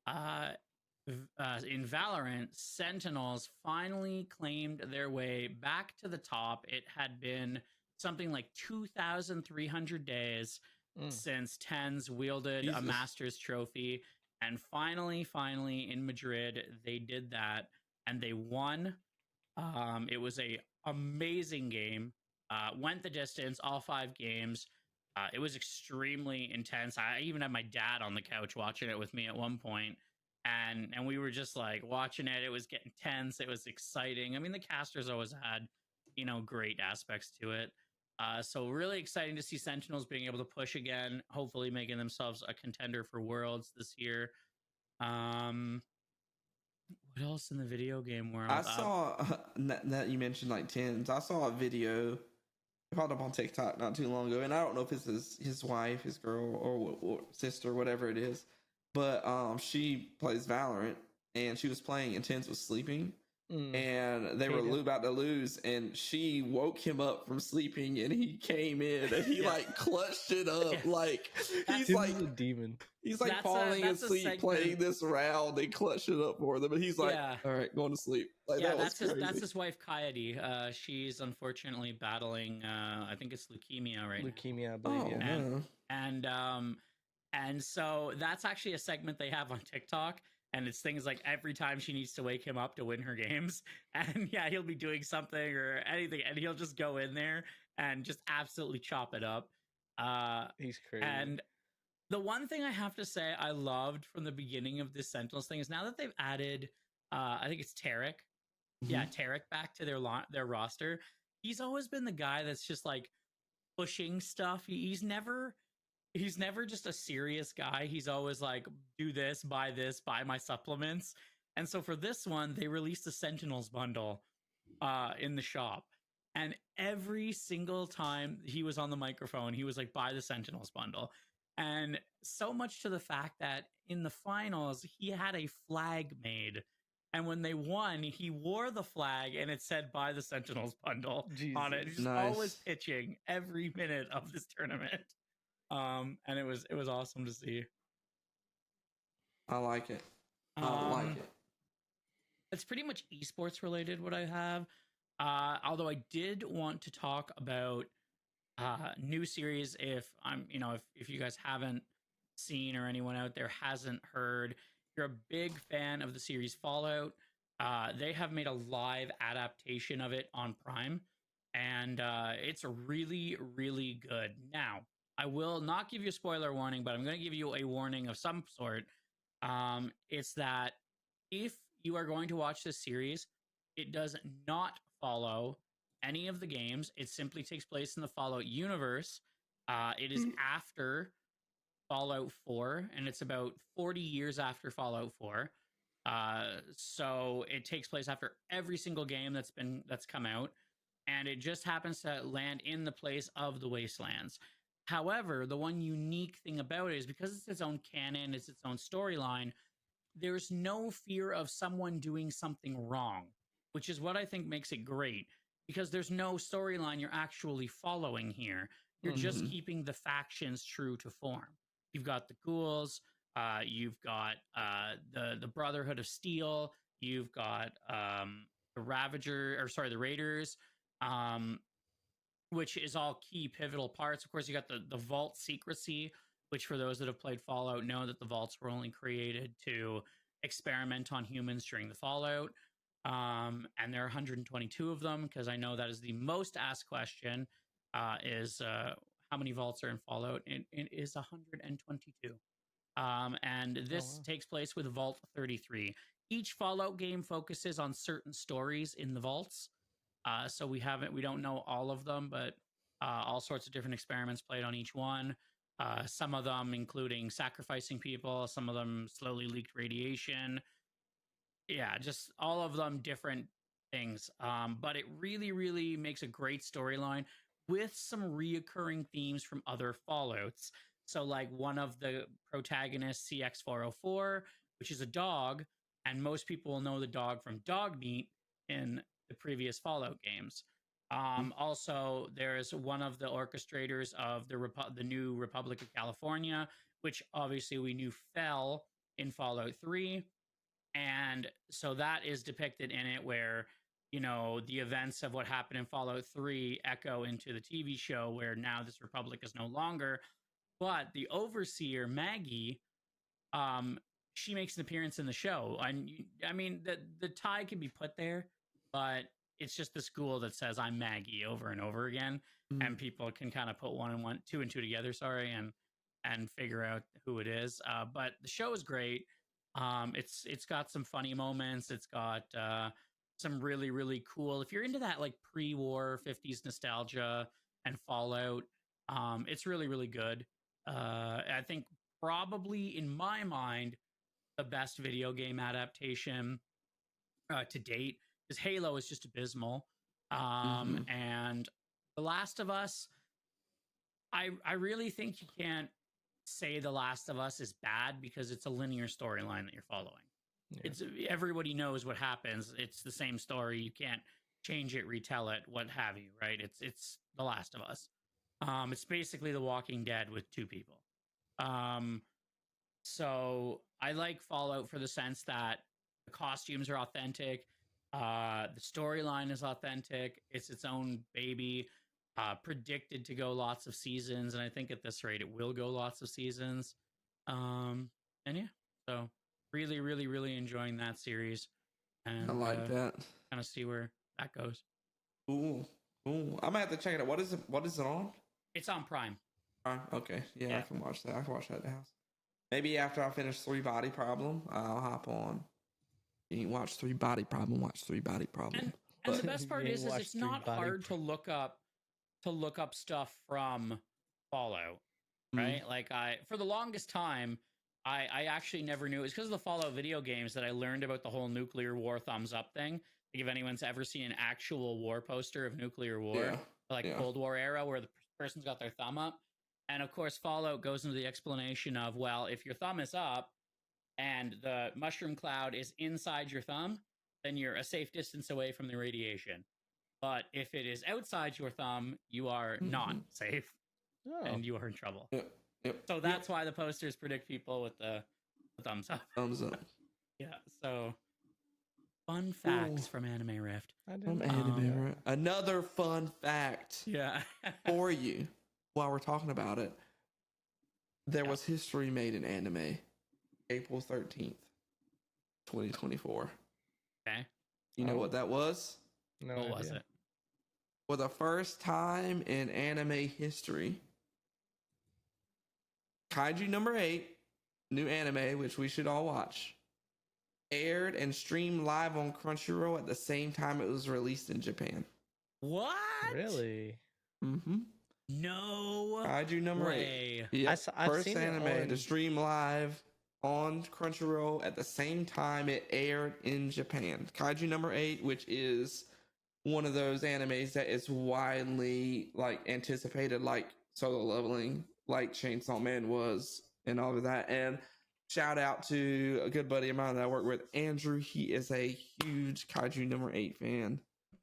[SPEAKER 1] in Valorant, Sentinels finally claimed their way back to the top. It had been something like 2,300 days since Tens wielded a
[SPEAKER 2] Jesus.
[SPEAKER 1] Masters trophy. And finally, in Madrid, they did that and they won. It was a amazing game. Went the distance, all 5 games. It was extremely intense. I even had my dad on the couch watching it with me at one point. And we were just like watching it. It was getting tense. It was exciting. I mean, the casters always had, you know, great aspects to it. So really exciting to see Sentinels being able to push again, hopefully making themselves a contender for Worlds this year. What else in the video game world?
[SPEAKER 2] I saw that you mentioned like Tens. I saw a video popped up on TikTok not too long ago, and I don't know if it's his wife, his girl, or sister, whatever it is. But she plays Valorant, and she was playing, and Tens was sleeping. and they were
[SPEAKER 3] Kaiju.
[SPEAKER 2] about to lose, and she woke him up from sleeping, and he came in and he like clutched it up.
[SPEAKER 1] Yeah.
[SPEAKER 2] Like he's
[SPEAKER 3] Tim's
[SPEAKER 2] like
[SPEAKER 3] a demon.
[SPEAKER 2] he's like
[SPEAKER 1] That's a-
[SPEAKER 2] falling
[SPEAKER 1] that's a
[SPEAKER 2] asleep playing
[SPEAKER 1] segment.
[SPEAKER 2] this round and clutched it up for them, and he's like,
[SPEAKER 1] Yeah.
[SPEAKER 2] all right, going to sleep. Like
[SPEAKER 1] Yeah,
[SPEAKER 2] that was crazy.
[SPEAKER 1] that's his wife Kaiju. She's unfortunately battling I think it's leukemia right now.
[SPEAKER 3] Leukemia, I believe.
[SPEAKER 2] Oh,
[SPEAKER 3] Yeah.
[SPEAKER 2] no.
[SPEAKER 1] And so that's actually a segment they have on TikTok, and it's things like every time she needs to wake him up to win her games, and yeah, he'll be doing something or anything, and he'll just go in there and just absolutely chop it up.
[SPEAKER 3] He's crazy.
[SPEAKER 1] And the one thing I have to say I loved from the beginning of this Sentinels thing is now that they've added, I think it's Tarek, yeah, Tarek back to their roster. He's always been the guy that's just like pushing stuff. He's never just a serious guy. He's always like, do this, buy my supplements. And so for this one, they released a Sentinels bundle in the shop. And every single time he was on the microphone, he was like, buy the Sentinels bundle. And so much to the fact that in the finals, he had a flag made. And when they won, he wore the flag and it said, buy the Sentinels bundle on it. He's just always pitching every minute of this tournament. And it was awesome to see.
[SPEAKER 2] I like it. I like it.
[SPEAKER 1] It's pretty much esports related what I have. Although I did want to talk about new series if you guys haven't seen or anyone out there hasn't heard, you're a big fan of the series Fallout. They have made a live adaptation of it on Prime, and it's really, really good. Now, I will not give you a spoiler warning, but I'm going to give you a warning of some sort. It's that if you are going to watch this series, it does not follow any of the games. It simply takes place in the Fallout universe. It is after Fallout 4, and it's about 40 years after Fallout 4. So it takes place after every single game that's come out, and it just happens to land in the place of the Wastelands. However, the one unique thing about it is because it's its own canon, it's its own storyline, there's no fear of someone doing something wrong, which is what I think makes it great, because there's no storyline you're actually following here. You're just keeping the factions true to form. You've got the ghouls, you've got the Brotherhood of Steel, you've got the Raiders, which is all key pivotal parts. Of course, you got the vault secrecy, which for those that have played Fallout know that the vaults were only created to experiment on humans during the Fallout. And there are 122 of them, because I know that is the most asked question, is how many vaults are in Fallout? It is 122. And this takes place with Vault 33. Each Fallout game focuses on certain stories in the vaults. So we don't know all of them, but all sorts of different experiments played on each one. Some of them including sacrificing people, some of them slowly leaked radiation. Yeah, just all of them different things. But it really, really makes a great storyline with some reoccurring themes from other Fallouts. So like one of the protagonists, CX404, which is a dog, and most people will know the dog from Dog Meat in the previous Fallout games. Also, there's one of the orchestrators of the new Republic of California, which obviously we knew fell in Fallout 3. And so that is depicted in it where, the events of what happened in Fallout 3 echo into the TV show where now this Republic is no longer. But the Overseer, Maggie, she makes an appearance in the show. And I mean, the tie can be put there, but it's just the school that says I'm Maggie over and over again. And people can kind of put two and two together, and figure out who it is. But the show is great. It's got some funny moments. It's got some really, really cool. If you're into that like pre-war 50s nostalgia and Fallout, it's really, really good. I think probably in my mind the best video game adaptation to date, because Halo is just abysmal. And The Last of Us, I really think you can't say The Last of Us is bad because it's a linear storyline that you're following.
[SPEAKER 3] Yeah.
[SPEAKER 1] It's everybody knows what happens. It's the same story. You can't change it, retell it, what have you, right? It's The Last of Us. It's basically The Walking Dead with two people. Um, so I like Fallout for the sense that the costumes are authentic. The storyline is authentic. It's its own baby. Predicted to go lots of seasons, and I think at this rate it will go lots of seasons. And yeah, so really, really, really enjoying that series, and
[SPEAKER 2] I like that.
[SPEAKER 1] kind of see where that goes.
[SPEAKER 2] Cool. I'm gonna have to check it out. What is it on?
[SPEAKER 1] It's on Prime.
[SPEAKER 2] Okay. Yeah,
[SPEAKER 1] Yeah.
[SPEAKER 2] I can watch that. I can watch that at the house. Maybe after I finish Three Body Problem, I'll hop on. You can watch Three Body Problem. Watch Three Body Problem.
[SPEAKER 1] And the best part
[SPEAKER 3] You
[SPEAKER 1] is
[SPEAKER 3] watch
[SPEAKER 1] it's
[SPEAKER 3] Three
[SPEAKER 1] not
[SPEAKER 3] Body
[SPEAKER 1] hard to look up stuff from Fallout, right? Like for the longest time, I actually never knew. It was because of the Fallout video games that I learned about the whole nuclear war thumbs up thing. Like if anyone's ever seen an actual war poster of nuclear war, Cold War era, where the person's got their thumb up. And of course, Fallout goes into the explanation of, well, if your thumb is up and the mushroom cloud is inside your thumb, then you're a safe distance away from the radiation. But if it is outside your thumb, you are not safe and you are in trouble.
[SPEAKER 2] Yep.
[SPEAKER 1] So that's why the posters predict people with the thumbs up.
[SPEAKER 2] Thumbs up.
[SPEAKER 1] Yeah. So fun facts from Anime Rift.
[SPEAKER 2] Another fun fact for you while we're talking about it. There was history made in anime April 13th, 2024.
[SPEAKER 1] Okay.
[SPEAKER 2] You know what that was?
[SPEAKER 3] No
[SPEAKER 1] What
[SPEAKER 3] idea.
[SPEAKER 1] was it?
[SPEAKER 2] For the first time in anime history, Kaiju number 8, new anime, which we should all watch, aired and streamed live on Crunchyroll at the same time it was released in Japan.
[SPEAKER 1] What?
[SPEAKER 3] Really?
[SPEAKER 2] Mm-hmm.
[SPEAKER 1] No.
[SPEAKER 2] Kaiju number
[SPEAKER 1] way.
[SPEAKER 2] 8. Yep.
[SPEAKER 3] I've
[SPEAKER 2] First
[SPEAKER 3] seen it
[SPEAKER 2] anime
[SPEAKER 3] on-
[SPEAKER 2] to stream live on Crunchyroll at the same time it aired in Japan. Kaiju number 8, which is one of those animes that is widely anticipated, like Solo Leveling, like Chainsaw Man was, and all of that. And shout out to a good buddy of mine that I work with, Andrew. He is a huge Kaiju number 8 fan.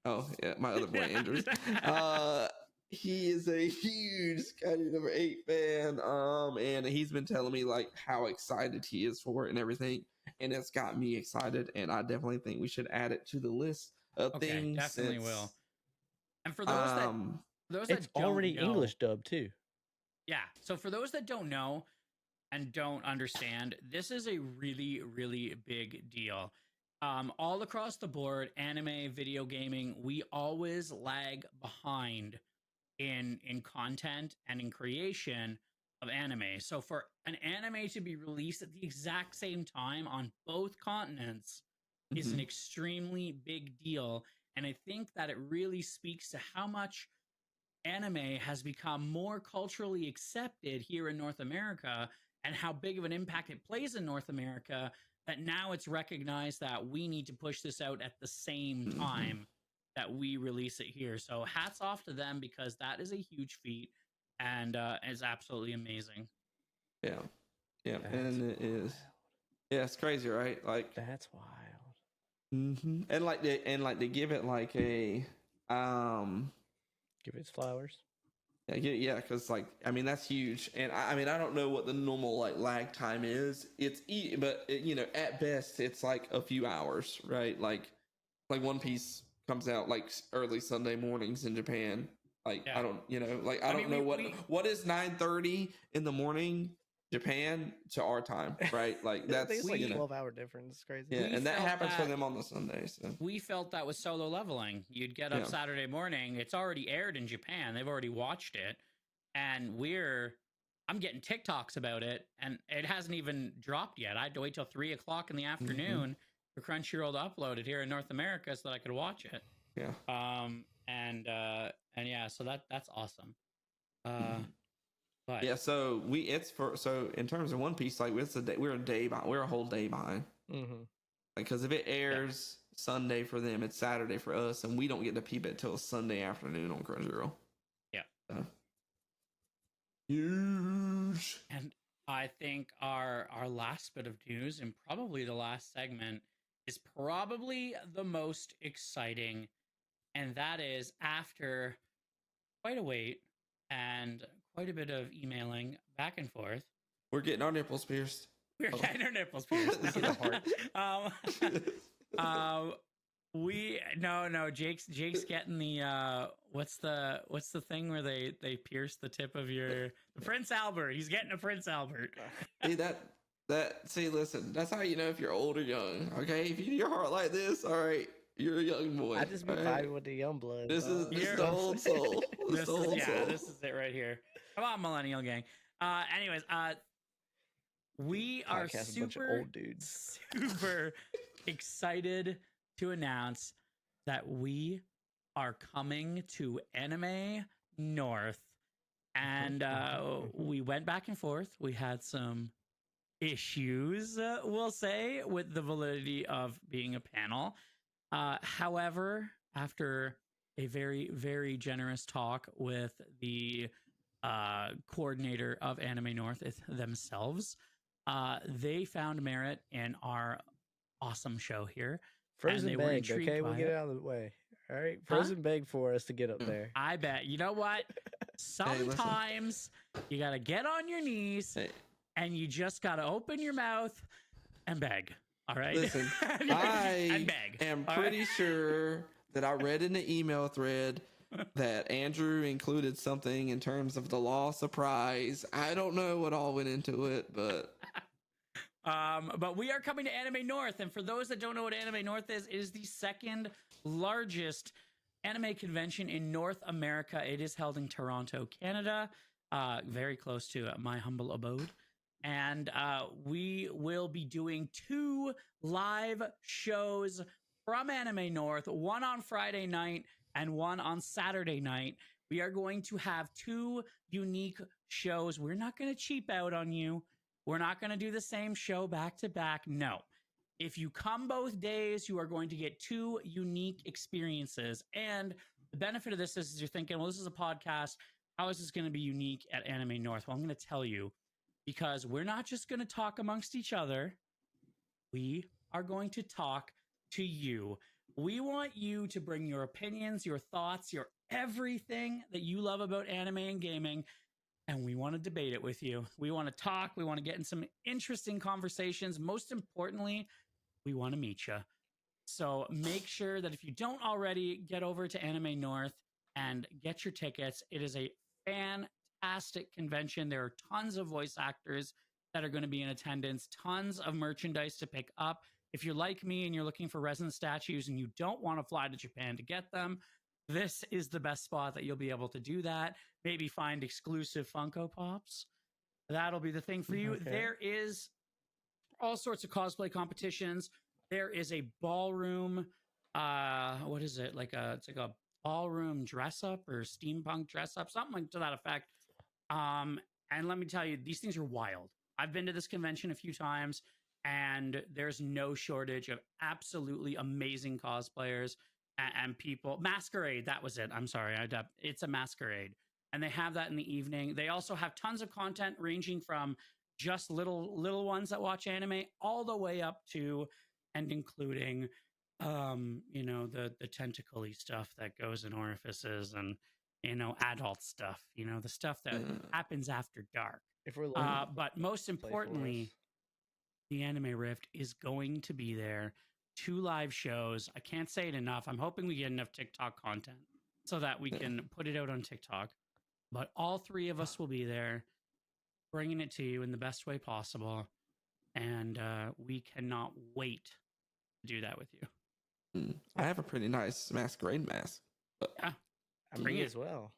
[SPEAKER 2] Oh yeah, my other boy Andrew. He is a huge Kaiju number 8 fan. And he's been telling me how excited he is for it and everything, and it's got me excited. And I definitely think we should add it to the list of things.
[SPEAKER 1] Definitely will. And for those that
[SPEAKER 3] It's
[SPEAKER 1] don't
[SPEAKER 3] already
[SPEAKER 1] know,
[SPEAKER 3] English dub too.
[SPEAKER 1] Yeah. So for those that don't know and don't understand, this is a really, really big deal. All across the board, anime, video gaming, we always lag behind in content and in creation of anime. So for an anime to be released at the exact same time on both continents is an extremely big deal. And I think that it really speaks to how much anime has become more culturally accepted here in North America and how big of an impact it plays in North America, that now it's recognized that we need to push this out at the same time that we release it here. So hats off to them, because that is a huge feat and is absolutely amazing.
[SPEAKER 2] Yeah.
[SPEAKER 3] That's
[SPEAKER 2] And it is. Yeah, it's crazy, right?
[SPEAKER 3] That's wild.
[SPEAKER 2] And they give it a
[SPEAKER 3] Give it its flowers.
[SPEAKER 2] yeah, because that's huge. And I don't know what the normal lag time is. But at best it's a few hours, right? Like One Piece comes out early Sunday mornings in Japan. I don't know what is 9:30 in the morning Japan to our time, right? That's
[SPEAKER 3] it's 12-hour difference. It's crazy.
[SPEAKER 2] Yeah, and that happens for
[SPEAKER 1] that-
[SPEAKER 2] them on the Sunday. So
[SPEAKER 1] We felt that with Solo Leveling. You'd get up Saturday morning. It's already aired in Japan. They've already watched it. And I'm getting TikToks about it, and it hasn't even dropped yet. I had to wait till 3 o'clock in the afternoon for Crunchyroll to upload it here in North America so that I could watch it.
[SPEAKER 2] Yeah.
[SPEAKER 1] And yeah, so that's awesome. But
[SPEAKER 2] yeah, so in terms of One Piece, we're a whole day behind. Because if it airs Sunday for them, it's Saturday for us, and we don't get to peep it till Sunday afternoon on Crunchyroll.
[SPEAKER 1] Yeah.
[SPEAKER 2] So. Huge.
[SPEAKER 1] And I think our last bit of news and probably the last segment is probably the most exciting, and that is after quite a wait and quite a bit of emailing back and forth.
[SPEAKER 2] We're getting our nipples pierced.
[SPEAKER 1] We're getting our nipples pierced.
[SPEAKER 3] Get a heart.
[SPEAKER 1] Jake's getting the what's the thing where they pierce the tip of the Prince Albert. He's getting a Prince Albert.
[SPEAKER 2] See, listen, that's how you know if you're old or young. Okay, if you do your heart like this, all right, you're a young boy.
[SPEAKER 3] I just be vibing with the young blood.
[SPEAKER 2] This is the old soul.
[SPEAKER 1] This is it right here. Come on, millennial gang. Anyways, we are super excited to announce that we are coming to Anime North, and we went back and forth. We had some issues, we'll say, with the validity of being a panel. However, after a very, very generous talk with the coordinator of Anime North themselves, they found merit in our awesome show here.
[SPEAKER 3] Frozen begged, okay? We'll get it out of the way. All right? Frozen begged for us to get up there.
[SPEAKER 1] I bet. You know what? Sometimes you got to get on your knees and you just got to open your mouth and beg. All right?
[SPEAKER 2] Listen, I am pretty sure that I read in the email thread that Andrew included something in terms of the loss of prize. I don't know what all went into it, but
[SPEAKER 1] we are coming to Anime North, and for those that don't know what Anime North is, it is the second largest anime convention in North America. It is held in Toronto, Canada, very close to my humble abode. And we will be doing 2 live shows from Anime North, one on Friday night and one on Saturday night. We are going to have 2 unique shows. We're not going to cheap out on you. We're not going to do the same show back to back. No. If you come both days, you are going to get 2 unique experiences. And the benefit of this is you're thinking, well, this is a podcast. How is this going to be unique at Anime North? Well, I'm going to tell you, because we're not just going to talk amongst each other. We are going to talk to you. We want you to bring your opinions, your thoughts, your everything that you love about anime and gaming, and we want to debate it with you. We want to talk. We want to get in some interesting conversations. Most importantly, we want to meet you. So make sure that if you don't already, get over to Anime North and get your tickets. It is a fantastic convention. There are tons of voice actors that are going to be in attendance, tons of merchandise to pick up. If you're like me and you're looking for resin statues and you don't want to fly to Japan to get them, this is the best spot that you'll be able to do that. Maybe find exclusive Funko Pops. That'll be the thing for you. Okay. There is all sorts of cosplay competitions. There is a ballroom. What is it? It's like a ballroom dress up or steampunk dress up, something to that effect. And let me tell you, these things are wild. I've been to this convention a few times, and there's no shortage of absolutely amazing cosplayers and people. Masquerade, that was it. I'm sorry. It's a masquerade. And they have that in the evening. They also have tons of content ranging from just little ones that watch anime all the way up to and including the tentacle-y stuff that goes in orifices and adult stuff, the stuff that happens after dark.
[SPEAKER 3] If we're
[SPEAKER 1] but most importantly, the Anime Rift is going to be there. 2 live shows. I can't say it enough. I'm hoping we get enough TikTok content so that we can put it out on TikTok. But all 3 of us will be there, bringing it to you in the best way possible. And we cannot wait to do that with you.
[SPEAKER 2] I have a pretty nice masquerade mask.
[SPEAKER 1] Yeah,
[SPEAKER 3] bring it as well.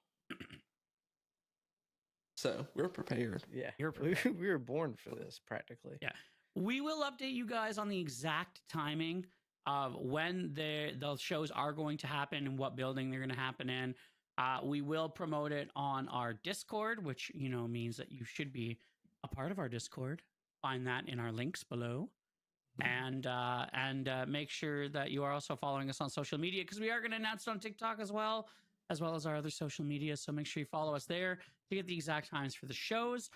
[SPEAKER 2] So we're prepared.
[SPEAKER 3] Yeah, we were born for this practically.
[SPEAKER 1] Yeah, we will update you guys on the exact timing of when the shows are going to happen and what building they're going to happen in. We will promote it on our Discord, which means that you should be a part of our Discord. Find that in our links below. And make sure that you are also following us on social media, because we are going to announce it on TikTok as well as our other social media. So make sure you follow us there to get the exact times for the shows.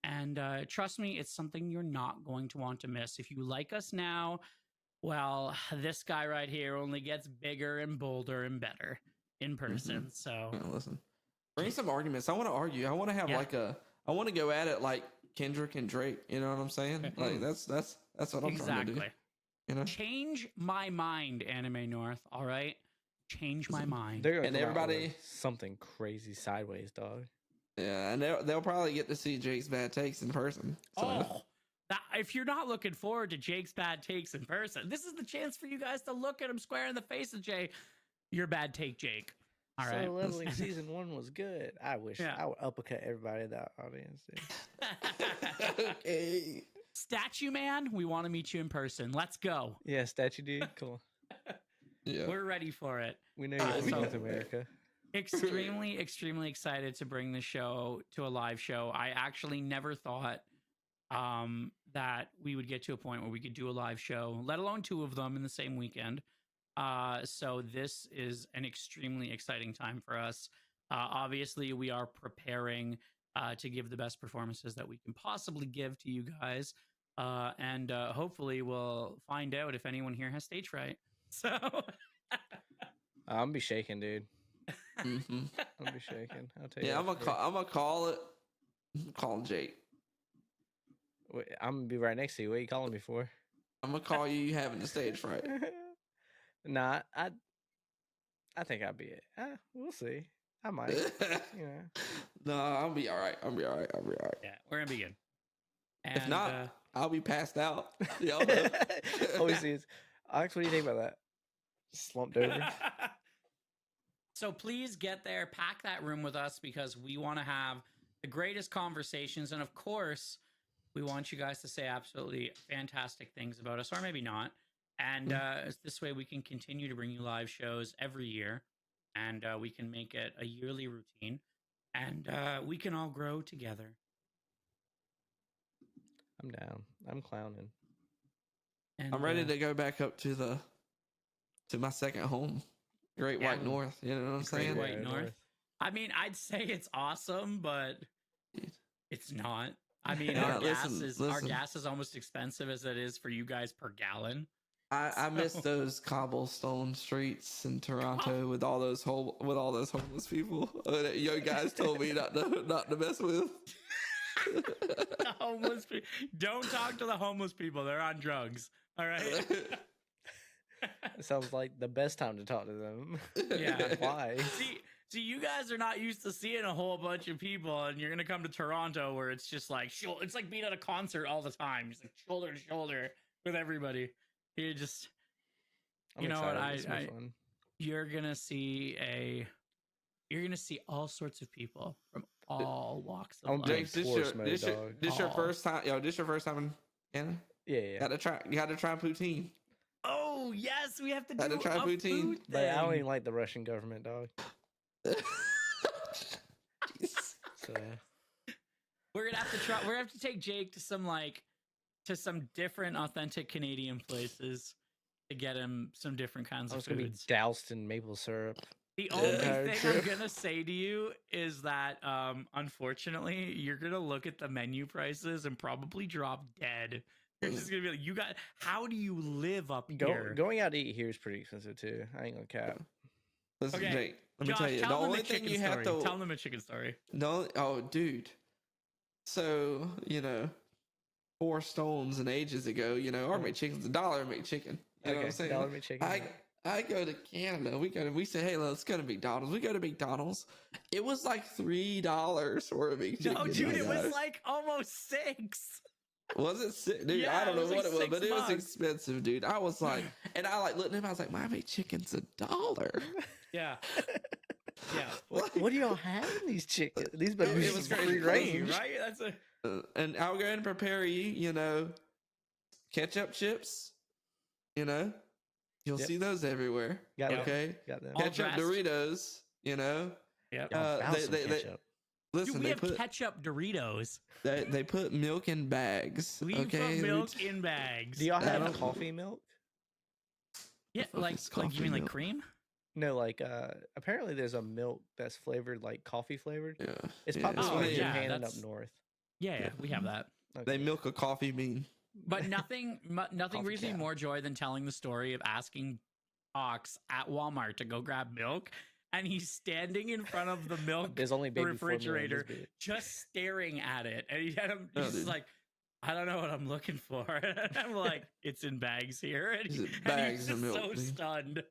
[SPEAKER 1] And trust me, it's something you're not going to want to miss. If you like us now, well, this guy right here only gets bigger and bolder and better in person. So
[SPEAKER 2] Listen, bring some arguments. I want to argue. I want to have I want to go at it like Kendrick and Drake. You know what I'm saying? Like that's what I'm trying to do. You know,
[SPEAKER 1] change my mind, Anime North. All right, change my mind.
[SPEAKER 3] They're gonna
[SPEAKER 2] and
[SPEAKER 3] come out
[SPEAKER 2] everybody
[SPEAKER 3] with something crazy sideways, dog.
[SPEAKER 2] Yeah, and they'll probably get to see Jake's bad takes in person. So.
[SPEAKER 1] If you're not looking forward to Jake's bad takes in person, this is the chance for you guys to look at him square in the face and say, "Your bad take, Jake." All right.
[SPEAKER 3] Solo Leveling season 1 was good. I wish I would uppercut everybody in that audience.
[SPEAKER 2] Okay.
[SPEAKER 1] Statue Man, we want to meet you in person. Let's go.
[SPEAKER 3] Yeah, statue dude. Cool.
[SPEAKER 2] Yeah,
[SPEAKER 1] we're ready for it.
[SPEAKER 3] We know you're in North America.
[SPEAKER 1] Extremely, extremely excited to bring the show to a live show. I actually never thought that we would get to a point where we could do a live show, let alone 2 of them in the same weekend. So this is an extremely exciting time for us. Obviously, we are preparing to give the best performances that we can possibly give to you guys. And hopefully we'll find out if anyone here has stage fright. So
[SPEAKER 3] I'm gonna be shaking, dude.
[SPEAKER 2] Mm-hmm.
[SPEAKER 3] I'll be shaking. I'll tell you.
[SPEAKER 2] Yeah, I'm gonna call it. I'm calling Jake.
[SPEAKER 3] Wait, I'm gonna be right next to you. What are you calling me for?
[SPEAKER 2] I'm gonna call you having the stage fright.
[SPEAKER 3] Nah, I think I'll be it. We'll see. I might. You know.
[SPEAKER 2] No, I'll be all right. I'll be all right.
[SPEAKER 1] yeah, we're gonna be good. And,
[SPEAKER 2] if not, I'll be passed out. Y'all
[SPEAKER 3] Always is. Alex, what do you think about that? Slumped over.
[SPEAKER 1] So please get there, pack that room with us because we want to have the greatest conversations. And of course, we want you guys to say absolutely fantastic things about us, or maybe not. And this way we can continue to bring you live shows every year, and we can make it a yearly routine, and we can all grow together.
[SPEAKER 3] I'm down. I'm clowning.
[SPEAKER 1] And,
[SPEAKER 2] I'm ready to go back up to my second home, Great White North. You know what I'm saying?
[SPEAKER 1] Great White North. I mean, I'd say it's awesome, but it's not. I mean, our gas is almost expensive as it is for you guys per gallon.
[SPEAKER 2] I miss those cobblestone streets in Toronto with all those homeless people. Yo guys told me not to mess with.
[SPEAKER 1] The homeless people. Don't talk to the homeless people. They're on drugs. All right.
[SPEAKER 3] It sounds like the best time to talk to them.
[SPEAKER 1] Yeah.
[SPEAKER 3] Why?
[SPEAKER 1] See, you guys are not used to seeing a whole bunch of people, and you're gonna come to Toronto where it's just like it's like being at a concert all the time, just like shoulder to shoulder with everybody. You just, you know what? You're gonna see all sorts of people from all walks of life.
[SPEAKER 2] This your first time? Yo, this your first time in Canada?
[SPEAKER 3] Yeah.
[SPEAKER 2] Gotta try poutine.
[SPEAKER 1] Oh yes, we have to do
[SPEAKER 2] try poutine.
[SPEAKER 3] But I don't even like the Russian government, dog. So
[SPEAKER 1] we're gonna have to try. We're gonna have to take Jake to some different authentic Canadian places to get him some different kinds of foods.
[SPEAKER 3] Gonna be doused in maple syrup.
[SPEAKER 1] The only thing I'm gonna say to you is that unfortunately you're gonna look at the menu prices and probably drop dead. You're just gonna be like, how do you live up here?
[SPEAKER 3] Going out to eat here is pretty expensive too. I ain't gonna cap.
[SPEAKER 2] Listen,
[SPEAKER 1] okay.
[SPEAKER 2] Jake, let me
[SPEAKER 1] Josh,
[SPEAKER 2] tell you. The only thing you have to
[SPEAKER 1] tell them a chicken story.
[SPEAKER 2] No, oh, dude. So 4 stones and ages ago, our McChicken's $1 McChicken. You know what I'm saying?
[SPEAKER 3] $1 McChicken.
[SPEAKER 2] I go to Canada. We say, hey, let's go to McDonald's. We go to McDonald's. It was like $3 for a McChicken.
[SPEAKER 1] No, dude, it was like almost 6.
[SPEAKER 2] Was it 6? Dude,
[SPEAKER 1] yeah,
[SPEAKER 2] I don't know what it was, but
[SPEAKER 1] $6.
[SPEAKER 2] it was expensive, dude. I was like, and I like looked at him. I was like, my McChicken's $1.
[SPEAKER 1] Yeah. Yeah.
[SPEAKER 3] What do y'all have in these chickens? These better be free range,
[SPEAKER 1] right? That's
[SPEAKER 2] and I'll go ahead and prepare you, ketchup chips. You'll see those everywhere.
[SPEAKER 3] Got
[SPEAKER 2] okay.
[SPEAKER 3] Got them.
[SPEAKER 2] Ketchup Doritos.
[SPEAKER 1] Yep.
[SPEAKER 2] Listen,
[SPEAKER 1] we have ketchup Doritos.
[SPEAKER 2] They put milk in bags.
[SPEAKER 1] We put milk in bags.
[SPEAKER 3] Do y'all have coffee milk?
[SPEAKER 1] Yeah, like you mean like cream?
[SPEAKER 3] No, like apparently there's a milk that's flavored like coffee flavored.
[SPEAKER 2] Yeah,
[SPEAKER 3] it's popular in
[SPEAKER 1] yeah,
[SPEAKER 3] Japan and up north.
[SPEAKER 1] Yeah, we have that.
[SPEAKER 2] They milk a coffee bean.
[SPEAKER 1] But nothing
[SPEAKER 3] Coffee
[SPEAKER 1] brings me
[SPEAKER 3] cow.
[SPEAKER 1] more joy than telling the story of asking Ox at Walmart to go grab milk, and he's standing in front of the milk
[SPEAKER 3] There's only baby
[SPEAKER 1] refrigerator,
[SPEAKER 3] formula in this
[SPEAKER 1] just staring at it, and he's
[SPEAKER 2] No,
[SPEAKER 1] just
[SPEAKER 2] dude.
[SPEAKER 1] like, I don't know what I'm looking for. And I'm like, it's in bags here, and,
[SPEAKER 2] Is it
[SPEAKER 1] and
[SPEAKER 2] bags
[SPEAKER 1] he's
[SPEAKER 2] of
[SPEAKER 1] just
[SPEAKER 2] milk,
[SPEAKER 1] so
[SPEAKER 2] dude?
[SPEAKER 1] stunned.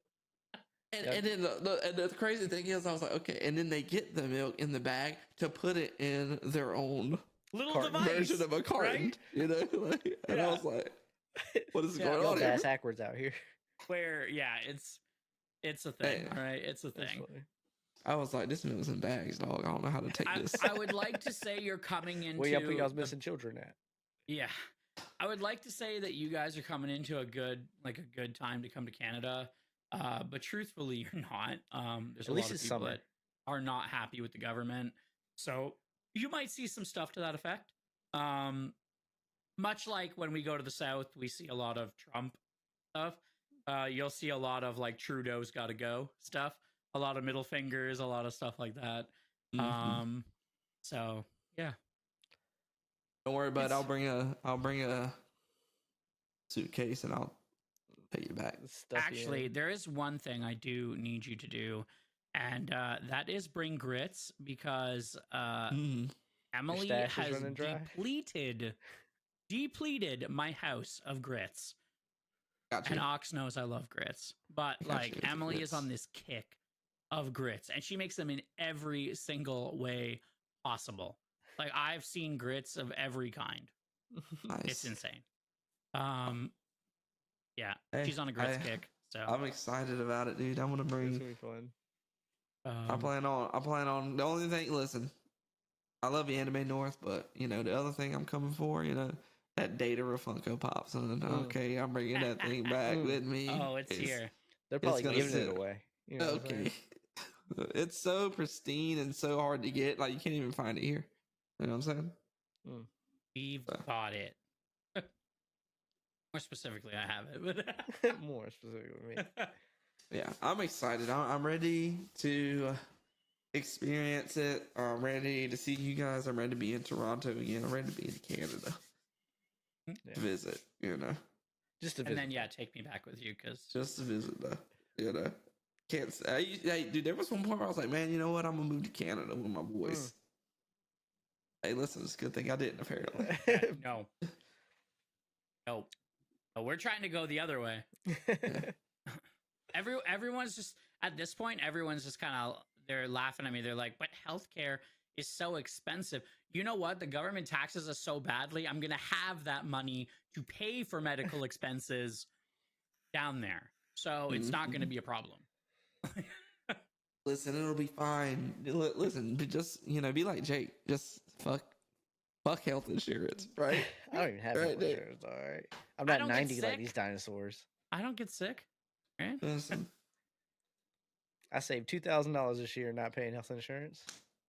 [SPEAKER 2] And then the crazy thing is, I was like, okay. And then they get the milk in the bag to put it in their own
[SPEAKER 1] Little
[SPEAKER 3] Carton
[SPEAKER 1] device
[SPEAKER 2] version of a carton,
[SPEAKER 1] right?
[SPEAKER 2] you know? Like, and I
[SPEAKER 1] Yeah.
[SPEAKER 2] was like, what is
[SPEAKER 3] Yeah,
[SPEAKER 2] going
[SPEAKER 3] y'all
[SPEAKER 2] on here?
[SPEAKER 3] ass backwards out here.
[SPEAKER 1] Where it's a thing,
[SPEAKER 2] Hey.
[SPEAKER 1] right? It's a
[SPEAKER 3] That's
[SPEAKER 1] thing.
[SPEAKER 3] funny.
[SPEAKER 2] I was like, this milk's in bags, dog. I don't know how to take this.
[SPEAKER 1] I would like to say you're coming into
[SPEAKER 3] Where y'all put y'all's
[SPEAKER 1] the-
[SPEAKER 3] missing children at?
[SPEAKER 1] Yeah. I would like to say that you guys are coming into a good time to come to Canada. But truthfully, you're not. There's
[SPEAKER 3] At
[SPEAKER 1] a
[SPEAKER 3] least
[SPEAKER 1] lot of
[SPEAKER 3] it's
[SPEAKER 1] people
[SPEAKER 3] summer.
[SPEAKER 1] that are not happy with the government. So you might see some stuff to that effect. Much like when we go to the South, we see a lot of Trump stuff. You'll see a lot of like Trudeau's got to go stuff, a lot of middle fingers, a lot of stuff like that.
[SPEAKER 2] Mhm.
[SPEAKER 1] So yeah.
[SPEAKER 2] Don't worry about it.
[SPEAKER 1] it's-
[SPEAKER 2] I'll bring a suitcase and I'll pay you back.
[SPEAKER 3] Stuff you
[SPEAKER 1] Actually,
[SPEAKER 3] in.
[SPEAKER 1] there is one thing I do need you to do, and that is bring grits because
[SPEAKER 2] Mm.
[SPEAKER 1] Emily
[SPEAKER 3] stash is
[SPEAKER 1] has
[SPEAKER 3] running dry?
[SPEAKER 1] depleted my house of grits.
[SPEAKER 2] Gotcha.
[SPEAKER 1] And Ox knows I love grits, but
[SPEAKER 2] I got
[SPEAKER 1] like
[SPEAKER 2] you with the
[SPEAKER 1] Emily is
[SPEAKER 2] grits.
[SPEAKER 1] on this kick of grits, and she makes them in every single way possible. Like I've seen grits of every kind.
[SPEAKER 2] Nice.
[SPEAKER 1] It's insane. Yeah,
[SPEAKER 2] Hey,
[SPEAKER 1] she's on a grits kick. So
[SPEAKER 2] I'm excited about it, dude. I'm gonna
[SPEAKER 3] It's
[SPEAKER 2] bring.
[SPEAKER 3] gonna be fun.
[SPEAKER 2] I plan on. The only thing, listen, I love Anime North, but you know the other thing I'm coming for, you know, that Data Funko Pop, son. Okay, I'm bringing that thing back with me.
[SPEAKER 1] Oh, it's here.
[SPEAKER 3] They're probably
[SPEAKER 2] gonna
[SPEAKER 3] giving
[SPEAKER 2] sit.
[SPEAKER 3] it away. You know what I'm saying?
[SPEAKER 2] Okay. It's so pristine and so hard to get. Like you can't even find it here. You know what I'm saying?
[SPEAKER 1] We've
[SPEAKER 2] So.
[SPEAKER 1] got it. More specifically, I have it. But
[SPEAKER 3] More specific with me.
[SPEAKER 2] Yeah, I'm excited. I'm ready to experience it. I'm ready to see you guys. I'm ready to be in Toronto again. I'm ready to be in Canada
[SPEAKER 3] Yeah.
[SPEAKER 2] to visit. You know,
[SPEAKER 3] Just to
[SPEAKER 1] and
[SPEAKER 3] visit.
[SPEAKER 1] then yeah, take me back with you because
[SPEAKER 2] just to visit though. You know, can't say. Hey, dude, there was one point where I was like, man, you know what? I'm gonna move to Canada with my boys. Hey, listen, it's a good thing I didn't. Apparently,
[SPEAKER 1] no, no, we're trying to go the other way. Everyone's just at this point. Everyone's just kind of they're laughing at me. They're like, "But healthcare is so expensive." You know what? The government taxes us so badly. I'm gonna have that money to pay for medical expenses down there, so it's not gonna be a problem.
[SPEAKER 2] listen, it'll be fine. Listen, just be like Jake. Just fuck health insurance, right?
[SPEAKER 3] I don't even have
[SPEAKER 2] Right
[SPEAKER 3] health
[SPEAKER 2] there.
[SPEAKER 3] insurance. All right, I'm
[SPEAKER 1] I
[SPEAKER 3] not
[SPEAKER 1] don't get
[SPEAKER 3] 90 like
[SPEAKER 1] sick.
[SPEAKER 3] these dinosaurs.
[SPEAKER 1] I don't get sick. Right?
[SPEAKER 2] Listen,
[SPEAKER 3] I saved $2,000 this year not paying health insurance.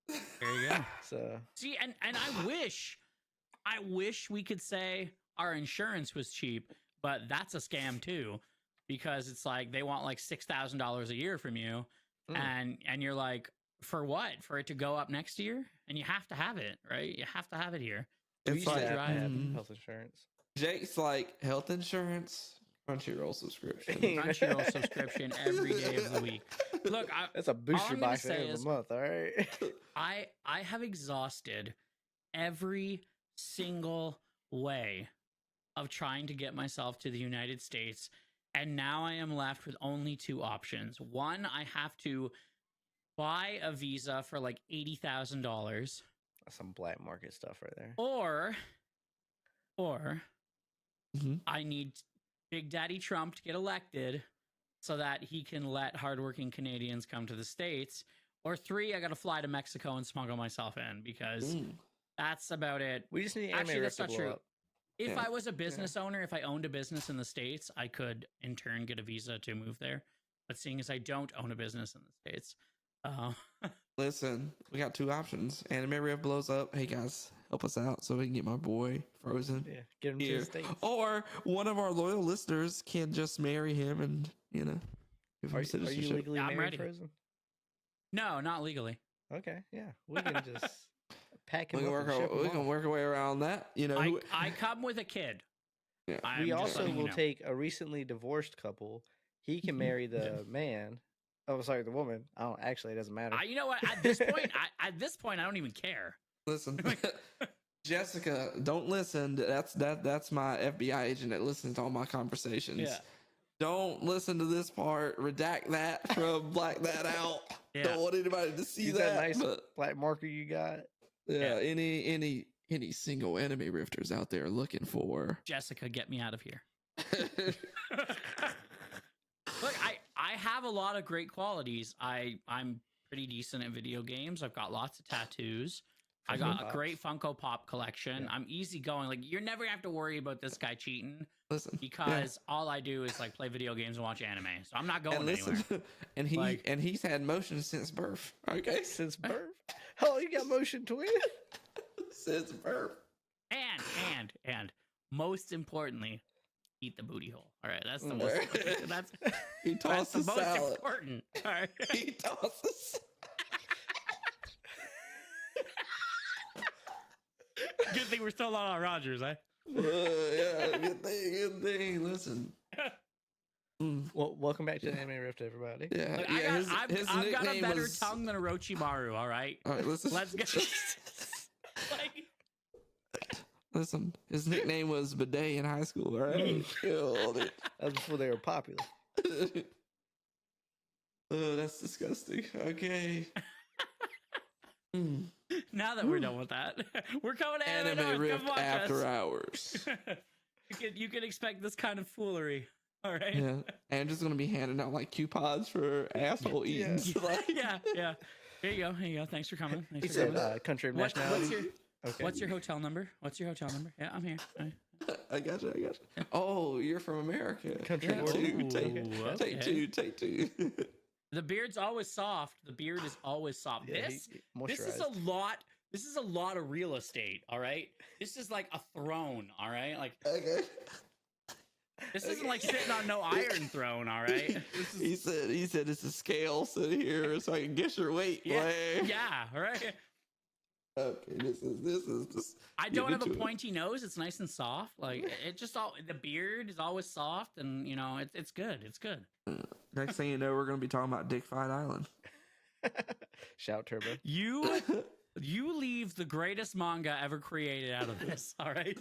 [SPEAKER 1] There you go.
[SPEAKER 3] So
[SPEAKER 1] See, and I wish we could say our insurance was cheap, but that's a scam too, because it's like they want like $6,000 a year from you, and you're like, for what? For it to go up next year, and you have to have it, right? You have to have it here.
[SPEAKER 3] we
[SPEAKER 2] it's
[SPEAKER 3] used to
[SPEAKER 2] like
[SPEAKER 3] have to have
[SPEAKER 2] mm,
[SPEAKER 3] health insurance.
[SPEAKER 2] Jake's like health insurance, Crunchyroll subscription.
[SPEAKER 1] Crunchyroll subscription every day of the week. Look,
[SPEAKER 3] That's a booster
[SPEAKER 1] I'm gonna
[SPEAKER 3] box
[SPEAKER 1] say
[SPEAKER 3] every
[SPEAKER 1] is-
[SPEAKER 3] month. All right.
[SPEAKER 1] I have exhausted every single way of trying to get myself to the United States, and now I am left with only two options. One, I have to buy a visa for like $80,000,
[SPEAKER 3] That's some black market stuff right there.
[SPEAKER 1] or
[SPEAKER 2] Mhm.
[SPEAKER 1] I need Big Daddy Trump to get elected so that he can let hardworking Canadians come to the States. Or three, I got to fly to Mexico and smuggle myself in because
[SPEAKER 2] Mm.
[SPEAKER 1] that's about it.
[SPEAKER 3] We just need
[SPEAKER 1] Actually,
[SPEAKER 3] anime
[SPEAKER 1] that's
[SPEAKER 3] to
[SPEAKER 1] not
[SPEAKER 3] blow
[SPEAKER 1] true.
[SPEAKER 3] up.
[SPEAKER 1] If
[SPEAKER 2] Yeah.
[SPEAKER 1] I was a business owner, if I owned a business in the States, I could in turn get a visa to move there. But seeing as I don't own a business in the States,
[SPEAKER 2] Listen, we got two options. Anime Rift blows up. Hey guys, help us out so we can get my boy Frozen
[SPEAKER 3] Yeah, get him to
[SPEAKER 2] here.
[SPEAKER 3] the States.
[SPEAKER 2] Or one of our loyal listeners can just marry him and give him
[SPEAKER 3] Are you
[SPEAKER 2] citizenship.
[SPEAKER 3] legally
[SPEAKER 1] I'm
[SPEAKER 3] married,
[SPEAKER 1] ready.
[SPEAKER 3] Frozen?
[SPEAKER 1] no, not legally.
[SPEAKER 3] Okay, yeah. We can just pack
[SPEAKER 2] We
[SPEAKER 3] him
[SPEAKER 2] can
[SPEAKER 3] up. And ship him
[SPEAKER 2] we can
[SPEAKER 3] off.
[SPEAKER 2] work our way around that. You know,
[SPEAKER 1] I come with a kid.
[SPEAKER 2] Yeah.
[SPEAKER 3] We
[SPEAKER 1] I'm just
[SPEAKER 3] also
[SPEAKER 1] letting you
[SPEAKER 3] will
[SPEAKER 1] know.
[SPEAKER 3] take a recently divorced couple. He can marry the man. Oh, sorry, the woman. I don't actually. It doesn't matter.
[SPEAKER 1] You know what? At this point, I don't even care.
[SPEAKER 2] listen, Jessica, don't listen. That's my FBI agent that listens to all my conversations.
[SPEAKER 1] Yeah.
[SPEAKER 2] Don't listen to this part. Redact that from black that out.
[SPEAKER 1] Yeah.
[SPEAKER 2] Don't want anybody to see
[SPEAKER 3] Use
[SPEAKER 2] that.
[SPEAKER 3] nice
[SPEAKER 2] But
[SPEAKER 3] black marker you got.
[SPEAKER 2] yeah, any single enemy rifters out there looking for
[SPEAKER 1] Jessica, get me out of here. Look, I have a lot of great qualities. I'm pretty decent at video games. I've got lots of tattoos. I got a great Funko Pop collection.
[SPEAKER 3] Yeah.
[SPEAKER 1] I'm easygoing. Like, you're never gonna have to worry about this guy cheating
[SPEAKER 2] listen
[SPEAKER 1] because all I do is like play video games and watch anime. So I'm not going
[SPEAKER 2] and listen,
[SPEAKER 1] anywhere.
[SPEAKER 2] and he's had motion since birth. Okay,
[SPEAKER 3] Since birth. Oh, you got motion twin.
[SPEAKER 2] since birth.
[SPEAKER 1] And most importantly, eat the booty hole. All right, that's the most important.
[SPEAKER 2] He
[SPEAKER 1] That's the
[SPEAKER 2] tosses
[SPEAKER 1] most
[SPEAKER 2] salad.
[SPEAKER 1] important. All right.
[SPEAKER 2] He tosses.
[SPEAKER 1] Good thing we're still on Rogers, eh?
[SPEAKER 2] Yeah, good thing. Listen.
[SPEAKER 3] Well, welcome back to the Anime Rift, everybody.
[SPEAKER 2] Yeah,
[SPEAKER 1] Look,
[SPEAKER 2] yeah.
[SPEAKER 1] I've got a
[SPEAKER 2] nickname
[SPEAKER 1] better
[SPEAKER 2] was-
[SPEAKER 1] tongue than Orochimaru. All right,
[SPEAKER 2] All right, listen.
[SPEAKER 1] let's go. Like,
[SPEAKER 2] Listen, his nickname was Bidet in high school. All right, killed it.
[SPEAKER 3] That was before they were popular.
[SPEAKER 2] Oh, that's disgusting. Okay.
[SPEAKER 1] now that we're done with that, we're coming to Anime
[SPEAKER 2] Anime
[SPEAKER 1] North.
[SPEAKER 2] Rift
[SPEAKER 1] Come watch
[SPEAKER 2] after
[SPEAKER 1] us.
[SPEAKER 2] hours.
[SPEAKER 1] You can expect this kind of foolery. All right.
[SPEAKER 2] Yeah, Andrew's gonna be handing out like coupons for asshole eating.
[SPEAKER 1] Yeah. Here you go. Thanks for coming.
[SPEAKER 3] He
[SPEAKER 1] Thanks for
[SPEAKER 3] said
[SPEAKER 1] coming.
[SPEAKER 3] country of
[SPEAKER 1] What's
[SPEAKER 3] nationality.
[SPEAKER 1] What's your hotel number? Yeah, I'm here. All right.
[SPEAKER 2] I got you. Oh, you're from America.
[SPEAKER 3] Country
[SPEAKER 1] Yeah.
[SPEAKER 3] board.
[SPEAKER 1] Ooh,
[SPEAKER 2] Take
[SPEAKER 1] okay.
[SPEAKER 2] two.
[SPEAKER 1] The beard's always soft. The beard is always soft.
[SPEAKER 3] Yeah,
[SPEAKER 1] This is
[SPEAKER 3] moisturized.
[SPEAKER 1] a lot. This is a lot of real estate. All right. This is like a throne. All right. Like
[SPEAKER 2] Okay.
[SPEAKER 1] this isn't like sitting on no iron throne. All right. This is,
[SPEAKER 2] He said it's a scale. Sit here so I can guess your weight.
[SPEAKER 1] yeah.
[SPEAKER 2] boy.
[SPEAKER 1] Yeah. All right.
[SPEAKER 2] Okay. This is just.
[SPEAKER 1] I don't have a
[SPEAKER 2] into it.
[SPEAKER 1] pointy nose. It's nice and soft. Like it just all the beard is always soft, and you know it's good. It's good.
[SPEAKER 2] Next thing you know, we're gonna be talking about Dick Fight Island.
[SPEAKER 3] Shout Turbo.
[SPEAKER 1] You leave the greatest manga ever created out of this. All right.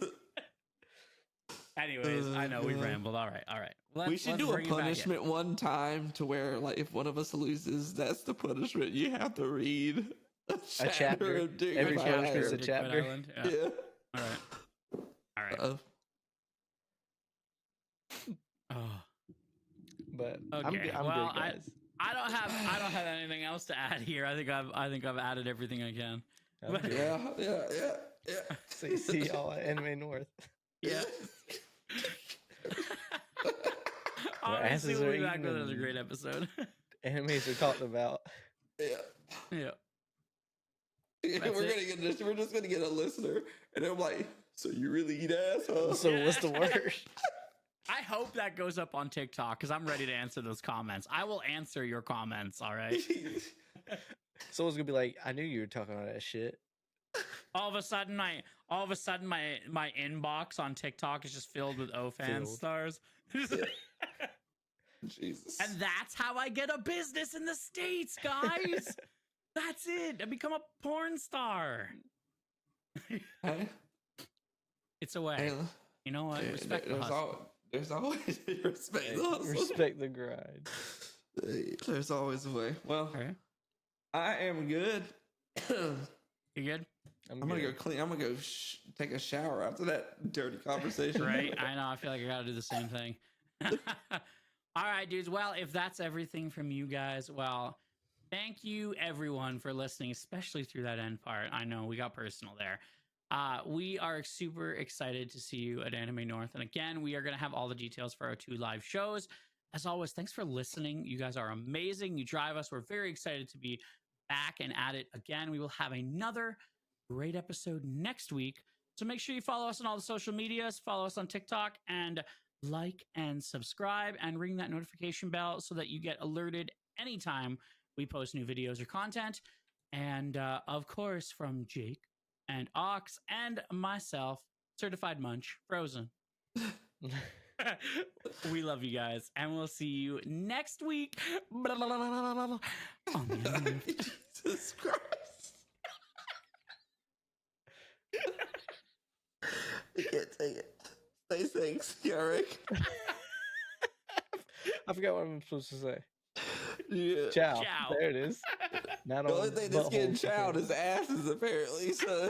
[SPEAKER 1] Anyways, I know we
[SPEAKER 2] God.
[SPEAKER 1] rambled. All right.
[SPEAKER 2] We should do a punishment one time to where, like, if one of us loses, that's the punishment. You have to read a
[SPEAKER 3] chapter.
[SPEAKER 2] of Dick
[SPEAKER 3] Every
[SPEAKER 2] Fight
[SPEAKER 3] chapter is
[SPEAKER 2] Island.
[SPEAKER 3] a chapter.
[SPEAKER 1] Yeah.
[SPEAKER 2] Yeah.
[SPEAKER 1] All right. Oh.
[SPEAKER 3] But
[SPEAKER 1] Okay.
[SPEAKER 3] I'm
[SPEAKER 1] well,
[SPEAKER 3] good, guys.
[SPEAKER 1] I don't have anything else to add here. I think I've added everything I can.
[SPEAKER 3] I'm good.
[SPEAKER 2] Yeah.
[SPEAKER 3] See y'all at Anime North.
[SPEAKER 1] Yeah.
[SPEAKER 3] Our
[SPEAKER 1] Obviously,
[SPEAKER 3] asses
[SPEAKER 1] we'll
[SPEAKER 3] are
[SPEAKER 1] be back
[SPEAKER 3] eating
[SPEAKER 1] with another
[SPEAKER 3] and-
[SPEAKER 1] great episode.
[SPEAKER 3] Animes are talked about.
[SPEAKER 2] Yeah.
[SPEAKER 1] Yeah.
[SPEAKER 2] We're just gonna get a listener, and I'm like, so you really eat ass, huh?
[SPEAKER 3] So what's the worst?
[SPEAKER 1] I hope that goes up on TikTok because I'm ready to answer those comments. I will answer your comments. All right.
[SPEAKER 3] Someone's gonna be like, I knew you were talking about that shit.
[SPEAKER 1] All of a sudden, my inbox on TikTok is just filled with OFan
[SPEAKER 3] Filled.
[SPEAKER 1] stars.
[SPEAKER 2] Jesus.
[SPEAKER 1] And that's how I get a business in the States, guys. That's it. I become a porn star.
[SPEAKER 2] Hey,
[SPEAKER 1] It's a way.
[SPEAKER 2] hey,
[SPEAKER 1] You know what? Respect the hustle.
[SPEAKER 2] there's always respect. the hustle.
[SPEAKER 3] Respect the grind.
[SPEAKER 2] Hey, there's always a way. Well,
[SPEAKER 1] Okay.
[SPEAKER 2] I am good.
[SPEAKER 1] You good?
[SPEAKER 2] I'm gonna go clean. I'm gonna go take a shower after that dirty conversation.
[SPEAKER 1] Right? I know. I feel like I gotta do the same thing. All right, dudes. Well, if that's everything from you guys, well, thank you everyone for listening, especially through that end part. I know we got personal there. We are super excited to see you at Anime North. And again, we are going to have all the details for our 2 live shows. As always, thanks for listening. You guys are amazing. You drive us. We're very excited to be back and at it again. We will have another great episode next week. So make sure you follow us on all the social medias, follow us on TikTok, and like and subscribe and ring that notification bell so that you get alerted anytime we post new videos or content. And of course, from Jake, and Ox, and myself, Certified Munch, Frozen. We love you guys, and we'll see you next week. On the internet.
[SPEAKER 2] Jesus Christ. I can't take it. Stay safe, Yarrick.
[SPEAKER 3] I forgot what I'm supposed to say.
[SPEAKER 2] Yeah.
[SPEAKER 3] Ciao.
[SPEAKER 1] Ciao.
[SPEAKER 3] There it is. Not
[SPEAKER 2] The only
[SPEAKER 3] on
[SPEAKER 2] thing that's getting
[SPEAKER 3] buttholes.
[SPEAKER 2] chowed is asses, apparently. So.